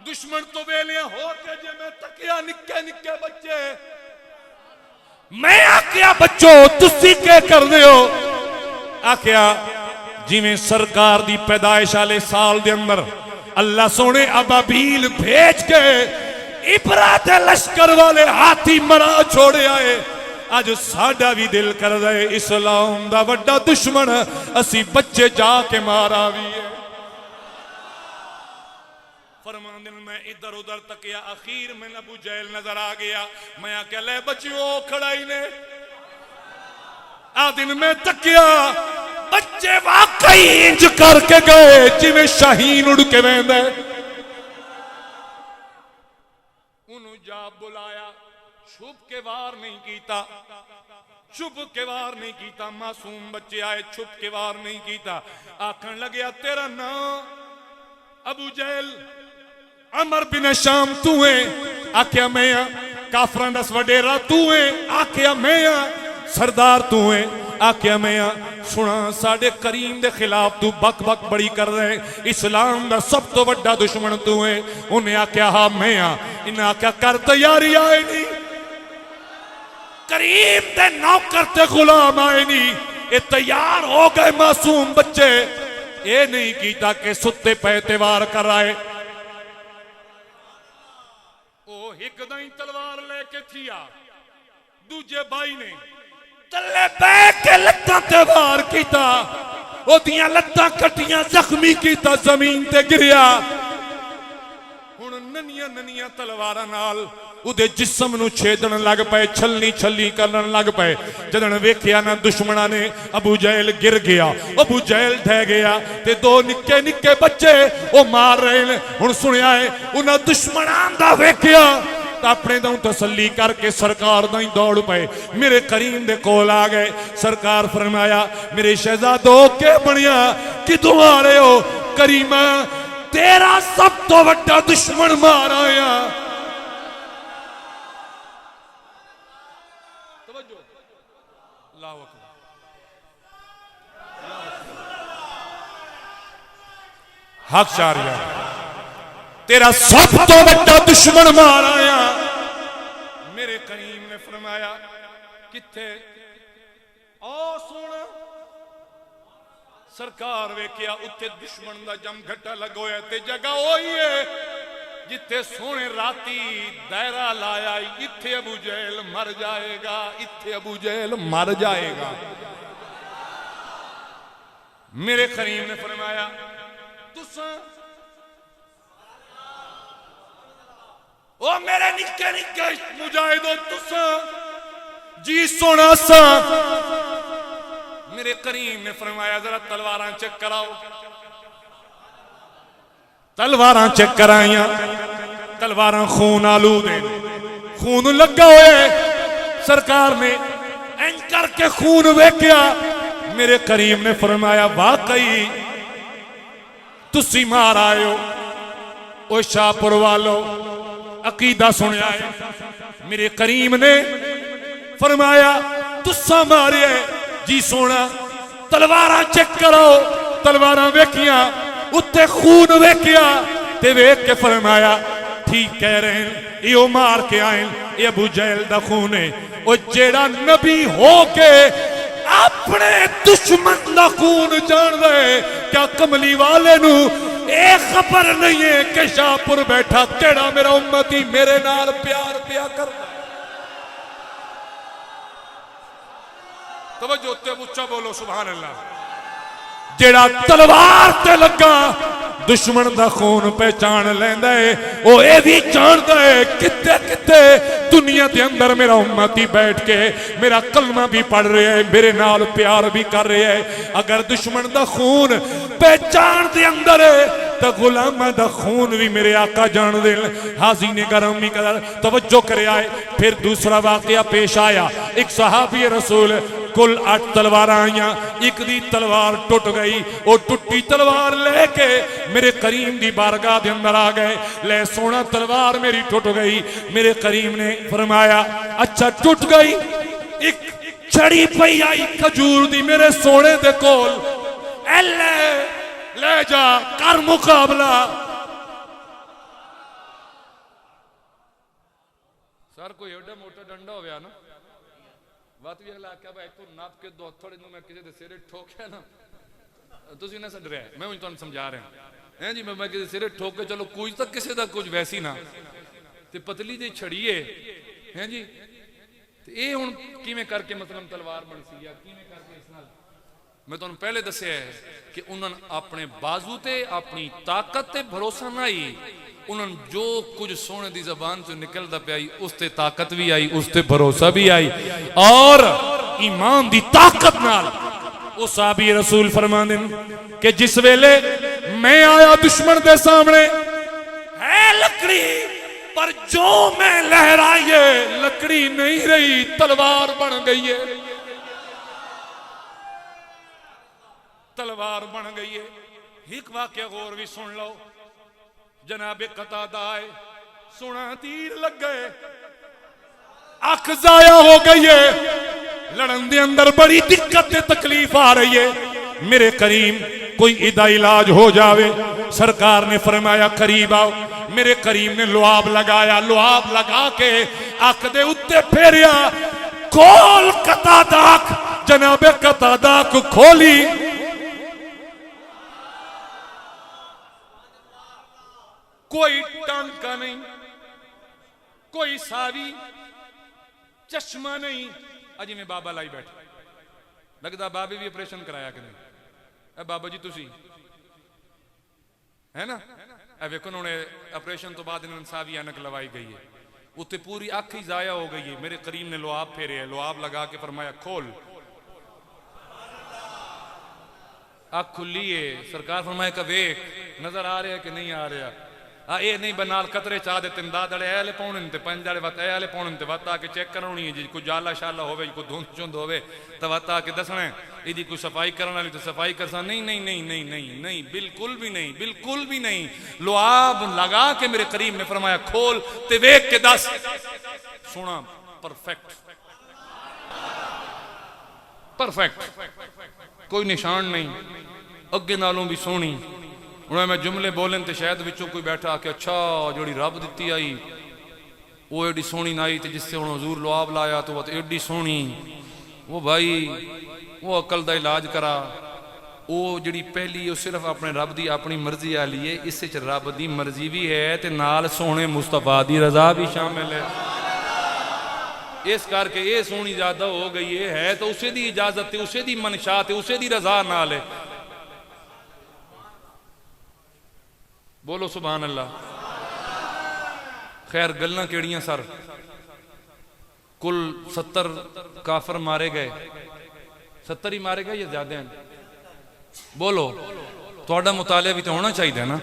दुश्मन तो वेलियां हो के जे मैं तकिया निक्के निक्के बच्चे, मैं आख्या बच्चो तुसी के कर दे हो? आख्या जिवें सरकार दी पैदाइश वाले साल दे अंदर अल्लाह सोने अबाबील भेज के इबरा दे लश्कर वाले हाथी मरा छोड़े आए। अज साडा भी दिल कर रहे इस्लाम दा वड्डा दुश्मन असी बच्चे जाके मारा भी है। फरमांदे मैं इधर उधर तकिया, आखिर में अबू जहल नजर आ गया। मैं आख्या ले बच्चियों खड़ा ही ने। आ दिन में तकिया, बच्चे वाकई इंज करके गए जिवें शाहीन उड़ के वेंदा। उन्होंने जा बुलाया, छुप के वार नहीं कीता, छुप के वार नहीं कीता। मासूम बच्चे आए, छुप के वार नहीं कीता। आखन लगे तेरा नाम अबू जहल अमर बिन शाम तू है? आख्या मैं आ। काफरां दा वडेरा तू है? आख्या मैं आ। सरदार तू है? आख्या मैं आ। सुना साडे करीम दे खिलाफ तू बक बक बड़ी कर रहे, इस्लाम दा सब तो बड़ा दुश्मन तू है। उन्हें आख्या हाँ मैं आ। इन्हें आख्या कर तैयारी आए नहीं, करीम दे नौकर ते गुलाम आए नहीं, ये तैयार हो गए मासूम बच्चे। ये नहीं कीता कि सुते पे वार कर आए। ओ एक दाई तलवार लेके थिया, दूजे भाई ने तले बह के लत्तां ते वार कीता, ओदियां लत्तां कटियां, जख्मी कीता, जमीन ते गिरिया। हुण नन्नियां नन्नियां तलवारां नाल उदे जिस्म नूं छेदन लग पे, छलनी छली करन लग पे। जदन वेखिया ना दुश्मना ने अबू जहल गिर गया, अबू जहल ढह गया ते दो निक्के निक्के बच्चे वो मार रहे ने। हुण सुनिया है उन्हां दुश्मनां दा वेखिया अपने दो तसल्ली करके सरकार दा ही दौड़ पे मेरे करीम दे कोल आ गए। सरकार फरमाया मेरे शहजादो के बनिया कितों आ रहे हो? करीमा तेरा सब तो बड़ा दुश्मन मार आया। हक शारिया तेरा सब तो बड़ा दुश्मन मार आया। मेरे करीम ने फरमाया किथे? ओ सुन, सरकार वेखिया उत्ते दुश्मन दा जम घट्टा लगोया ते जगह ओही है जिथे सोने राती दायरा लाया। इत्थे अबू जहल मर जाएगा, इत्थे अबू जहल मर जाएगा। मेरे करीम ने फरमाया तुसा ओ मेरे निक्के निक्के मुजाहिदो तुसा जी सोना सा। मेरे करीम ने फरमाया जरा तलवारां चेक कराओ। तलवारां चेक कराइया, तलवारां खून आलूद है, खून लगा हुए। सरकार ने इंज करके खून वेख्या। मेरे करीम ने फरमाया वाकई तुसी मार आए हो। ओ शाहपुर वालो अकीदा सुनिया है। मेरे करीम ने फरमाया तुसा मारे जी सोना। तलवारां चेक करो। तलवारां वेखिया, उत्ते खून वेखिया ते वेख के फरमाया ठीक कह रहे हैं, यो मार के आए, ये अबू जहल दा खून है। ओ जेड़ा नबी हो के अपने दुश्मन दा खून जान रहे, क्या कमली वाले नू एक खबर नहीं है कि शाहपुर बैठा केड़ा मेरा उम्मती मेरे नाल प्यार पिया कर। तवज्जो ते उच्चा बोलो सुभान अल्लाह। जेड़ा तलवार ते लगा दुश्मन दा खून पहचान लेंदा है, ओ ये भी जानदा है किते किते दुनिया के अंदर मेरा उम्मती बैठ के मेरा कलमा भी पढ़ रहा है, मेरे नाल प्यार भी कर रहा है। अगर दुश्मन दा खून पहचान दे अंदर है तो गुलामा दा खून भी मेरे आका जान दे। हाजी ने गरमी कर तवज्जो करे आए। फिर दूसरा वाकया पेश आया। एक सहाबी रसूल कुल 8 तलवार आईया, एक दी तलवार टुट गई। वो टुटी तलवार लेके मेरे करीम दी बारगाह दे अंदर आ गए। ले सोना तलवार मेरी टुट गई। मेरे करीम ने फरमाया अच्छा टुट गई, एक छड़ी पई आई खजूर दी मेरे सोने दे कोल, ले जा कर मुकाबला। सर कोई एडा मोटा डंडा हो गया ना, बात भी अगला क्या भाई तू नाप के दो थोड़े मैं किसी दे सिरे ठोके ना ਤੁਸੀਂ ਨਾ ਡਰਿਆ, ਮੈਂ ਹੁਣ ਤੁਹਾਨੂੰ ਸਮਝਾ ਰਿਹਾ ਹੈ ਜੀ। ਮੈਂ ਕਿਸੇ ਸਿਰੇ ਠੋਕ ਕੇ ਚਲੋ ਕੁਝ ਤਾਂ ਕਿਸੇ ਦਾ ਕੁਝ ਵੈਸੀ ਨਾ, ਤੇ ਪਤਲੀ ਦੇ ਛੜੀਏ ਹੈ ਜੀ। ਤੇ ਇਹ ਹੁਣ ਕਿਵੇਂ ਕਰਕੇ ਮਤਲਬ ਤਲਵਾਰ ਬਣ ਸੀ ਜਾਂ ਕਿਵੇਂ ਕਰਕੇ ਇਸ ਨਾਲ, ਮੈਂ ਤੁਹਾਨੂੰ ਪਹਿਲੇ ਦੱਸਿਆ ਹੈ ਕਿ ਉਹਨਾਂ ਨੇ ਆਪਣੇ ਬਾਜ਼ੂ ਤੇ ਆਪਣੀ ਤਾਕਤ ਤੇ ਭਰੋਸਾ ਨਾ ਹੀ, ਉਹਨਾਂ ਨੂੰ ਜੋ ਕੁਝ ਸੋਹਣੇ ਦੀ ਜ਼ਬਾਨ ਚੋਂ ਨਿਕਲਦਾ ਪਿਆ ਉਸ ਤੇ ਤਾਕਤ ਵੀ ਆਈ, ਉਸ ਤੇ ਭਰੋਸਾ ਵੀ ਆਈ, ਔਰ ईमान दी ताकत नाल वो साहबी रसूल फरमांदे कि जिस वेले मैं आया दुश्मन दे सामने है लकड़ी, पर जो मैं लहराई लकड़ी नहीं रही, तलवार बन गई है, तलवार बन गई है। एक वाक्य गौर भी सुन लो, जनाबे कतादा आए, सुना तीर लग गए, अख जाया हो गई है, लड़न दे अंदर बड़ी दिक्कत तकलीफ आ रही है। मेरे करीम कोई इदा इलाज हो जावे। सरकार ने फरमाया करीब आओ। मेरे करीम ने लुआब लगाया, लुआब लगा के अख दे उत्ते फेरिया, खोल कतादाक, जनाबे कतादाक खोली, कोई टांका नहीं, कोई सावी चश्मा नहीं, अजी में बाबा लाई बैठे, लगता बाबे भी ऑपरेशन कराया कि नहीं। बाबा जी तुसी है ना, वेखो उन्होंने ऑपरेशन तो बाद इन्होंने सावी अनक लवाई गई है, उत्ते पूरी अख ही जाया हो गई है। मेरे करीम ने लुआब फेरे है, लुआब लगा के फरमाया खोल, अख खुली है। सरकार फरमाया का वेख नजर आ रहा है कि नहीं आ रहा, ये नहीं बनाल कतरे चाह देते दादड़े ऐले पौने ते पंजाड़े वत ऐले पौने ते वत आके चेक करानी है जी, कोई जाला शाला होवे, कोई धुंध चुंध होवे तो वत आके दसना है, इदी कोई सफाई करने वाली तो सफाई करसा। नहीं नहीं नहीं नहीं नहीं नहीं, बिल्कुल भी नहीं, बिल्कुल भी नहीं। लुआब लगा के मेरे करीम ने फरमाया खोल ते वेख के दस, सुना परफेक्ट, परफेक्ट, कोई निशान नहीं, अगे नालों भी सोहनी। उन्हें मैं जुमले बोलन तो शायद विचों कोई बैठा आके अच्छा जोड़ी रब दिती आई वो एडी सोहनी ना आई, तो जिससे हुण हजूर लुआब लाया तो वह एडी सोहनी, वो भाई वो अकल का इलाज करा, वो जी पहली वो सिर्फ अपने रब की अपनी मर्जी वाली है, इस रब की मर्जी भी है तो नाल सोहने मुस्तफा की रजा भी शामिल है। इस करके ये सोहनी ज्यादा हो गई है तो उसे दी इजाजत, उसे दी मनशा, उसे दी रजा नाल है। बोलो सुभान अल्लाह। खैर गल्लां केड़ियां सर, कुल 70 काफर मारे गए, 70 ही मारे गए या ज्यादा हैं? बोलो, थोड़ा मुतालिया भी तो होना चाहिए ना।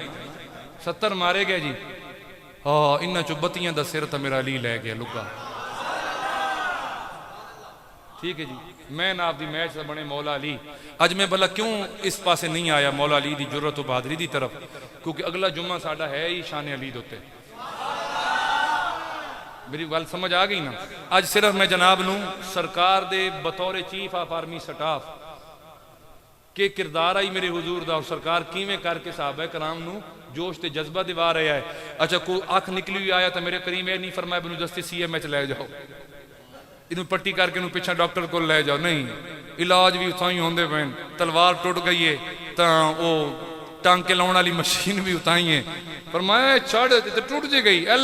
70 मारे गए जी। हाँ, इन्हां चों 32 दा सिर तो मेरा अली लै गया लुका। ठीक है जी, मैं ना आपकी मैच से बने मौला अली। अज मैं भला क्यों इस पासे नहीं आया मौला अली की जुर्रत बहादरी की तरफ, क्योंकि अगला जुम्मा साडा है ही शान अली दे उत्ते। मेरी गल समझ आ गई ना। अज सिर्फ मैं जनाब नूं सरकार दे बतौर चीफ ऑफ आर्मी स्टाफ के किरदार आई मेरे हुजूर दा, और सरकार किवें करके साहबा कराम नूं जोश ते जज्बा दिवा रहा है। अच्छा कोई अख निकली हुई आया तो मेरे करीम ये नहीं फरमाया बिनु दस्ती CMH ले जाओ, इनू पट्टी करके इनू पिछा डॉक्टर को ले जाओ, नहीं, इलाज भी उतां ही होंदे पे। तलवार टुट गई है तो वो टांके लाने वाली मशीन भी उतां ही है, पर मैं छड़ तो टूट जी गई, ए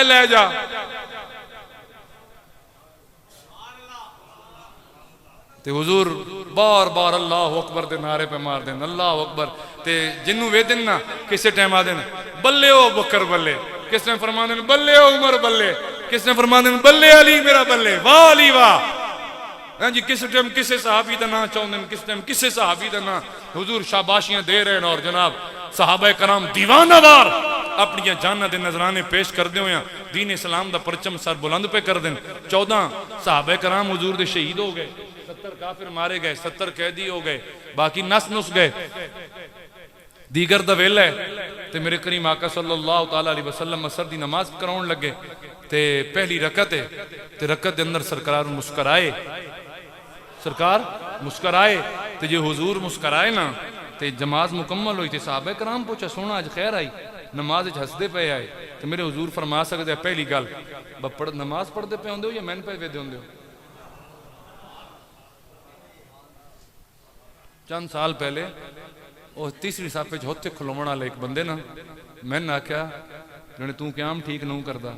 ले जा। ते हुजूर बार बार अल्लाह अकबर दे नारे पे मार देन, अल्लाह अकबर। ते जिन्नू वे दिन ना किसी टाइम आ देन बल्ले ओ बकर बल्ले, किस टाइम फरमा देन बल्ले ओ उमर बल्ले, किसने फरमा देन बल्ले अली मेरा बल्ले, वाह अली वाह। हाँ जी, किस टाइम किसे सहाबी का नाम चाहते हैं, किस टाइम किसे सहाबी का नाम। हुजूर शाबाशियां दे रहे हैं और जनाब सहाबा कराम दीवानावार अपनी जाना दे नजराने पेश करते हुए दीन इस्लाम का परचम सर बुलंद पे कर देन। 14 सहाबा कराम हुजूर दे शहीद हो गए, 70 काफिर मारे गए, 70 कैदी हो गए, बाकी नस नुस गए। दीगर दा वेला है ते मेरे करीम आका सल्लल्लाहु तआला अलैहि वसल्लम असर दी नमाज कराउण लगे ते पहली रकत है ते रकत दे अंदर सरकार मुस्कराए, सरकार मुस्कराए ते जो हुजूर मुस्कराए ना ते जमात मुकम्मल हुई ते साहबा कराम पूछा सोना अज खैर आई, नमाज हसदे पे आए तो मेरे हुजूर फरमा सकते पहली गल नमाज पढ़ते पे आंदे हो या मैन पे वेदे आंदे हो? चंद साल पहले वो तीसरी साफे च उत्थे खलोवण वाले एक बंदे ना मैंने आख्या जने तू क्याम ठीक नहीं करता।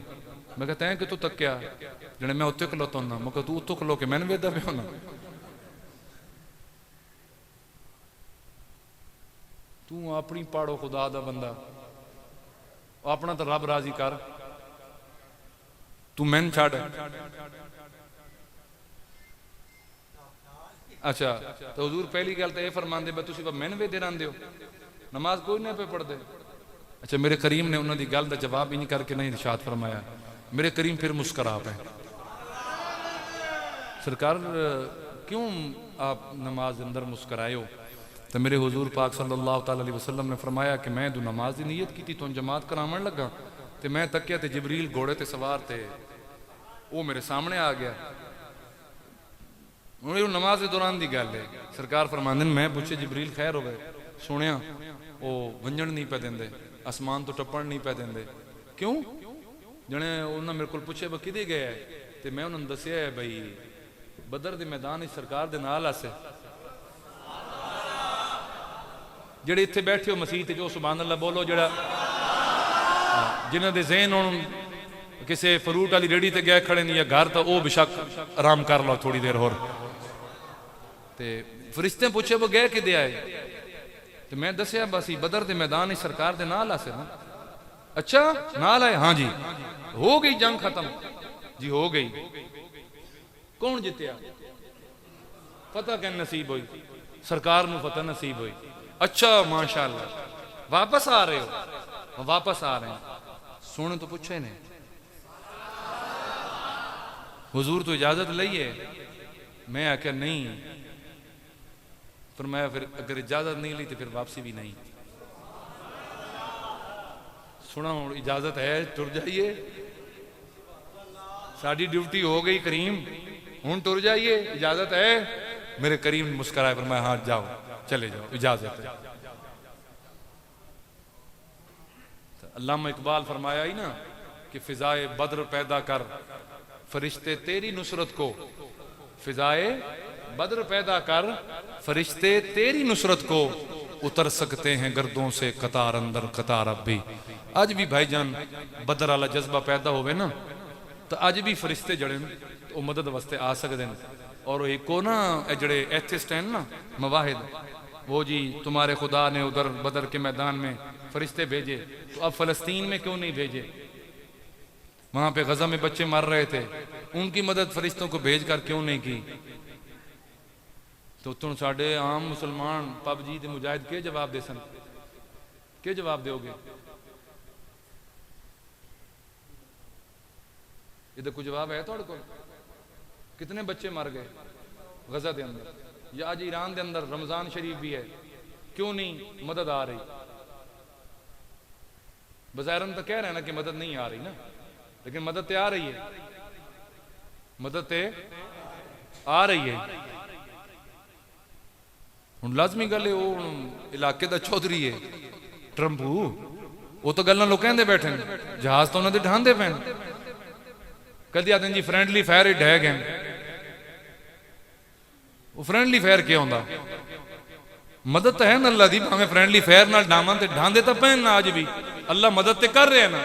मैं कहा तैं कितों तक्या जने मैं उत्थे खलोता हूं। मैं कहा तू उत्तों खलो के मैंने वेदा पे होना। तू अपनी पाड़ो खुदा दा बंदा अपना तो रब राजी कर तू मैन छड़। अच्छा तो हजूर पहली गल तो यह फरमाते बे तुम मैन वेदे रहिंदे हो नमाज कोई नहीं पे पढ़ते। अच्छा मेरे करीम ने उन्होंने गल का जवाब ही नहीं करके नहीं इरशाद फरमाया। मेरे करीम फिर मुस्करा पे सरकार क्यों आप नमाज अंदर मुस्कराए हो। तो मेरे हुजूर पाक सल्लल्लाहु अलैहि वसल्लम ने फरमाया कि मैं जो नमाज की नीयत की तुम जमात करावन लगा तो मैं तकिया तो जिबरील घोड़े ते सवार थे वो मेरे सामने आ गया। नमाज के दौरान की गल है सरकार फरमाते मैं पूछे जिबरील खैर हो गए सुनिया वो वंजन नहीं पे देंदे आसमान तो टप्पण नहीं पे देंदे क्यों जने उन्होंने मेरे को पूछे ब कि गए तो मैं उन्होंने दसिया है बई बदर के मैदान सरकार के नाल आसे जेड़े इत्थे बैठे हो मसीह जो सुभान अल्लाह बोलो जड़ा जिन्हों के ज़हन हुण किसी फ्रूट वाली रेड़ी ते गए खड़े नहीं या घर तो वह बेशक आराम कर लो थोड़ी देर होर। ते फरिश्ते पूछे वो गए कि आए तो मैं दसिया बस बदर के मैदान ही सरकार के नाल आसे ना। अच्छा नाल आए हाँ जी हो गई जंग खत्म जी हो गई। कौन जितया फतह कैन नसीब हुई सरकार नूं फतह नसीब हुई। अच्छा माशाअल्लाह वापस आ रहे हो वापस आ रहे हैं सुन तो पूछे ने हुजूर तो इजाजत लईए। मैं आख्या नहीं पर मैं फिर अगर इजाजत नहीं ली तो फिर वापसी भी नहीं। सुना इजाजत है टुर जाइए साड़ी ड्यूटी हो गई करीम हूं टुर जाइए इजाजत है। मेरे करीम मुस्कुराए पर मैं हाँ जाओ चले जाओ इजाजत है। तो अल्लामा इकबाल फरमाया ही ना कि फिजाए बद्र पैदा कर फरिश्ते तेरी नुसरत को फिजाए बद्र पैदा कर फरिश्ते तेरी नुसरत को उतर सकते हैं गर्दों से कतार अंदर कतार अब भी। अज भी भाईजान बदर वाला जज्बा पैदा होवे ना तो अज भी फरिश्ते जड़े वो मदद वास्ते आ सकते हैं। और एक को ना जड़े एथिस्ट हैं ना मवाहिद वो जी तुम्हारे खुदा ने उधर बदर के मैदान में फरिश्ते भेजे तो अब फलस्तीन में क्यों नहीं भेजे। वहां पे गजा में बच्चे मर रहे थे उनकी मदद फरिश्तों को भेज कर क्यों नहीं की। तो तुम साडे आम मुसलमान पबजी के मुजाहिद के जवाब दे सन के जवाब दोगे। इधर कोई जवाब है थोड़े को कितने बच्चे मर गए गजा के अंदर या आज ईरान के अंदर रमजान शरीफ भी है क्यों नहीं मदद आ रही। बज़ाहिरन तो कह रहे हैं ना कि मदद नहीं आ रही ना लेकिन मदद तो आ रही है मदद तो आ रही है। हुण लाजमी गल है वो इलाके का चौधरी है ट्रंपू वो तो गल्लां लोग कहंदे बैठे जहाज तो उन्होंने ढांदे पे कदी आते जी फ्रेंडली फायर ढह गए। वो फ्रेंडली फायर क्या होंदा मदद तो है ना अल्लाह दी भावें फ्रेंडली फायर नाल डावन ते ढांदे तो पैन ना अज भी अल्लाह मदद ते कर रहे हैं ना।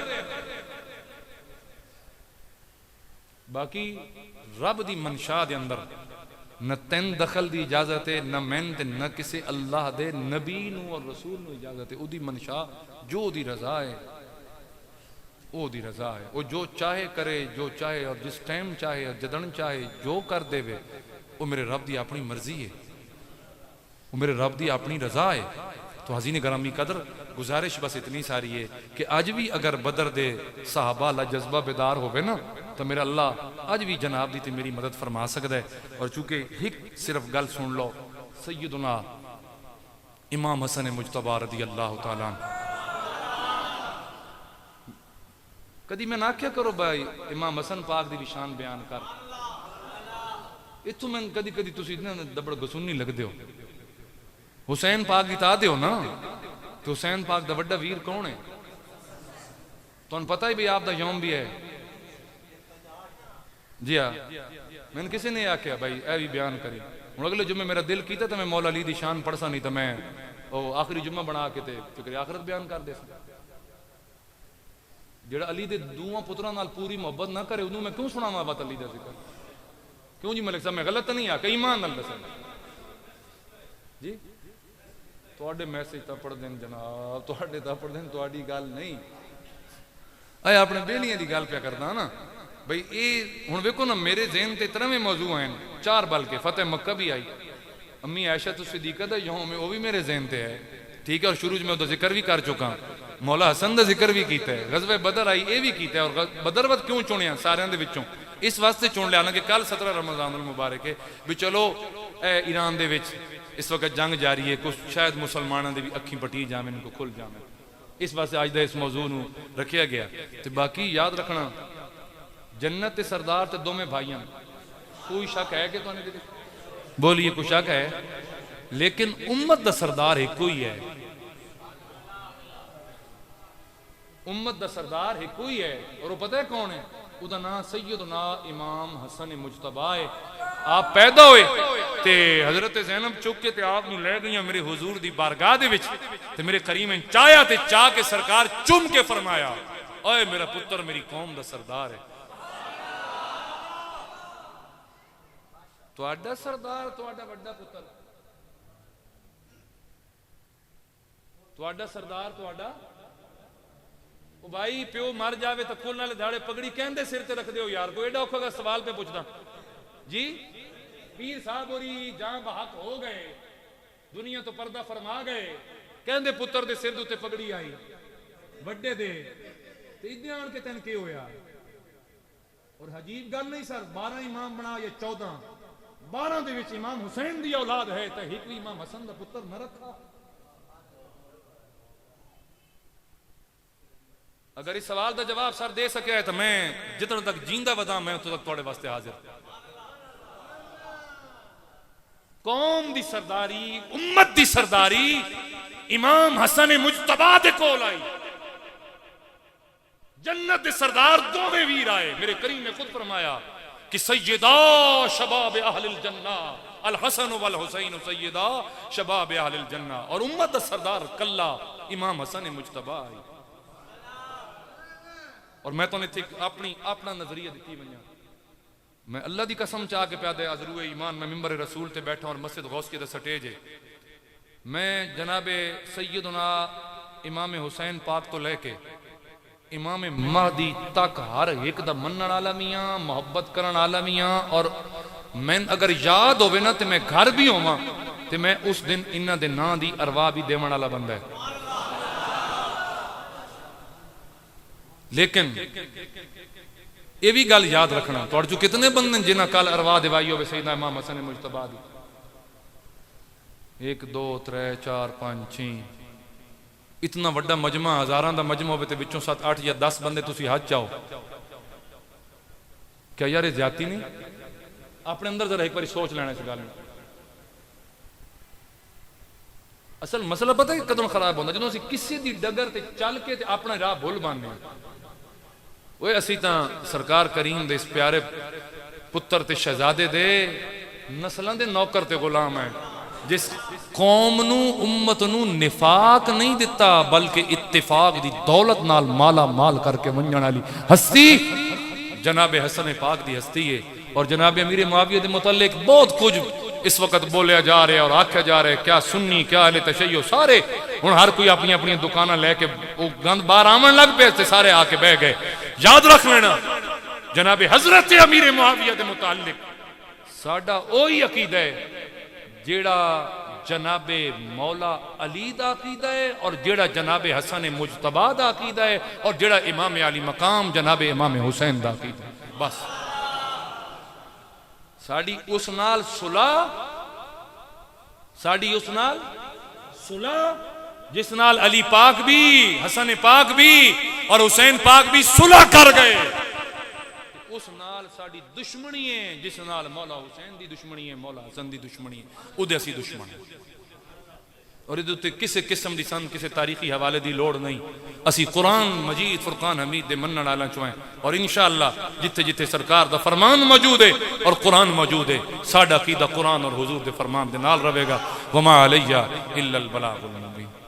बाकी रब दी मनशा दे अंदर न तेन दखल दी इजाजत है न मैन ते न किसी अल्लाह दे नबी नू और रसूल नू इजाजत है। उदी मनशा जो दी रजा है वो दी रजा है वो जो चाहे करे जो चाहे और जिस टाइम चाहे और जदन चाहे जो कर देवे वो मेरे रब दी अपनी मर्जी है वो मेरे रब दी अपनी रजा है। तो हज़ीन गरामी कदर गुजारिश बस इतनी सारी है कि अज भी अगर बदर दे साहबा ला जज्बा बेदार होवे ना तो मेरा अल्लाह अज भी जनाब दी ते मेरी मदद फरमा सकता है। और चूंकि एक सिर्फ गल सुन लो सैयदुना इमाम हसन मुजतबा रदी अल्लाह तआला कदी मैं ना क्या करो भाई इमाम हसन पाक दी शान बयान कर इतों मैं कदी कदी तुसी दबड़ गसुनी लगते हो। हुसैन पाक गिता दो ना तो हुसैन पाक दा वड्डा वीर कौन है तुहानू पता ही भी आप दा यौम भी है जी हाँ मैंने किसी ने आख्या भाई ए भी बयान करी हुण अगले जुम्मे मेरा दिल कीता तो मैं मौला अली दी शान पढ़सा, नहीं तो मैं आखिरी जुम्मा बना के ते फिक्र आखिरत बयान कर दे। जेड़ा अली दे दूआं पुत्रां नाल पूरी मोहब्बत ना करे उन्होंने मैं क्यों सुनावा बात अली दा जिक्र? क्यों जी मलिक साहब मैं गलत नहीं आ कई ईमान नाल दस जी तुहाडे मैसेज तां पढ़ देन जनाब, तुहाडे तां पढ़ देन, तुहाडी गल नहीं। अय अपने बेलियां दी गल पिया करदा ना भाई। ये हुण वेखो ना मेरे ज़हन ते तरह मौजू हैं, 4 बल्कि फतेह मक्का भी आई, अम्मी आयशा तो सिद्दीक़ा दा यौम है, वो भी मेरे ज़हन ते है, ठीक है। और शुरू में उसका जिक्र भी कर चुका, मौला हसन का जिक्र भी किया है, गज़वे बदर आई ये भी किया। और बदर वत क्यों चुनिया सारिਆਂ ਦੇ ਵਿੱਚੋਂ? इस वास्ते चुन लिया ना कि कल 17 रमज़ान मुबारक है भी चलो ईरान दे विच इस वक्त जंग जारी है, कुछ शायद मुसलमानों की भी अखी पटी जावे, इनको खुल जावे, इस वास्ते अज का इस मौजू नूं रखिया गया। तो बाकी याद रखना जन्नत ते सरदार ते दोवें भाइयां, कोई शक है कि तुहानूं किते? बोलिए कोई शक है? लेकिन उम्मत दा सरदार एक ही है, उम्मत दा सरदार एक ही है। और वो पता है कौन है? उसका नाम सैयदना इमाम हसन मुजतबा है। आप पैदा होए ते हजरत ज़ैनब चुक के ते आप नूं ले गई मेरे हुजूर दी बारगाह दे विच, ते मेरे करीम चाया ते चाह के सरकार चुम के फरमाया, ओए मेरा पुत्र मेरी कौम दा सरदार है। तुहाडा सरदार तुहाडा वड्डा पुत्र, तुहाडा सरदार तुहाडा ओ भाई प्यो मर जावे तो कुल नाले दाड़े पगड़ी कहंदे सिर ते रख दो यार। कोई एडा औखा सवाल पे पूछदा जी? पीर साहब होरी जां बहक हो गए, दुनिया तो पर्दा फरमा गए, कहंदे पुत्र दे सिर दे उत्ते पगड़ी आई वड्डे दे ते इदे आण के तैन की होया? और अजीब गल नहीं सर, 12 इमाम बना या 14, 12 दे विच इमाम हुसैन दी औलाद है तो एक भी इमाम हसन दा पुत्र न रखा। अगर इस सवाल का जवाब सर दे सके तो मैं जितने तक जींदा वधा मैं उतने तक तुहाडे वास्ते हाजिर। कौम दी सरदारी, उम्मत दी सरदारी इमाम हसन मुजतबा दे कोल आई। जन्नत दे सरदार दोवें वीर आए। मेरे करीम ने खुद फरमाया कि सैयदा शबाब अहलिल जन्ना अल हसन वल हुसैन सैयदा शबाब अहलिल जन्ना। और उम्मत दा सरदार कल्ला इमाम हसन मुजतबा आई। और मैं तो अपना नजरिया दी वजह, मैं अल्लाह की कसम चाह के प्यादे अजरूए ईमान मैं मिंबर रसूल ते बैठा और मस्जिद गौस की सटेज है। मैं जनाबे सैयदना इमाम हुसैन पाक तो लेके इमाम महदी तक हर एक दा मनण वाला मियां, मोहब्बत करन वाला मियां। और मैं अगर याद होवे ना तो मैं घर भी होवां तो मैं उस दिन इन्हां दे नां दी अरवाह भी देवण वाला बंदा है। लेकिन ये भी गल याद रखना, तुहाडे चों कितने बंदे जिन्हां कल अरवाह दिवाई होवे सैयदना इमाम हसन मुजतबा दी? 1 2 3 4 5 6 इतना वड्डा मजमा, हजारां दा मजमा होवे ते विचों 7 8 या 10 बंदे तुसीं हज चाहो, क्या यार ये ज्यादती नहीं? अपने अंदर जरा एक बार सोच लेना इस गल में। असल मसला पता है कदों खराब होंदा? जदों असीं किसी दी डगर ते चल के ते अपना राह भुल बांधने। ओए असीं तां सरकार करीम दे इस प्यारे पुत्र ते शहजादे दे नस्लां दे नौकर ते गुलाम है, जिस कौम नू उम्मत नू निफाक नहीं दिता बल्कि इत्तिफाक दी दौलत नाल माला माल करके वंजण वाली हस्ती जनाब हसन पाक दी हस्ती है। और जनाब अमीर मुआविया दे मुतल्लिक बहुत कुछ इस वक्त बोलिया जा रहा है और आख्या जा रहा है, क्या सुन्नी क्या अहले तशय्यो सारे हुण हर कोई अपनी अपनी दुकाना लैके वो गंद बाहर आवन लग पे, सारे आके बह गए। याद रख लेना जनाब हजरत अमीर मुआविया दे मुतालिक साडा ओही अकीदा है जेड़ा जनाबे मौला अली दा अकीदा है और जेड़ा जनाबे हसन मुजतबा दा अकीदा है और जेड़ा इमाम अली मकाम जनाबे इमाम हुसैन दा अकीदा है। बस साड़ी उस नाल सुलह, साड़ी उस नाल सुलह जिस नाल अली पाक भी, हसन पाक भी और हुसैन पाक भी सुलह कर गए, उस नाल साड़ी दुश्मनी है जिस नाल मौला हुसैन दी दुश्मनी है, मौला हसन दी दुश्मनी है, उदे असी दुश्मन। और इहदे उत्ते किसी किस्म की सन किसी तारीखी हवाले की लोड़ नहीं। असी कुरान मजीद फुरकान हमीद दे मनण वाला चों हैं और इंशाअल्लाह जिथे जिथे सरकार दा फरमान मौजूद है और कुरान मौजूद है साडा अकीदा कुरान और हुजूर दे फरमान दे नाल रहेगा। वमा अलैया इल्लल बलागुल मुबीन।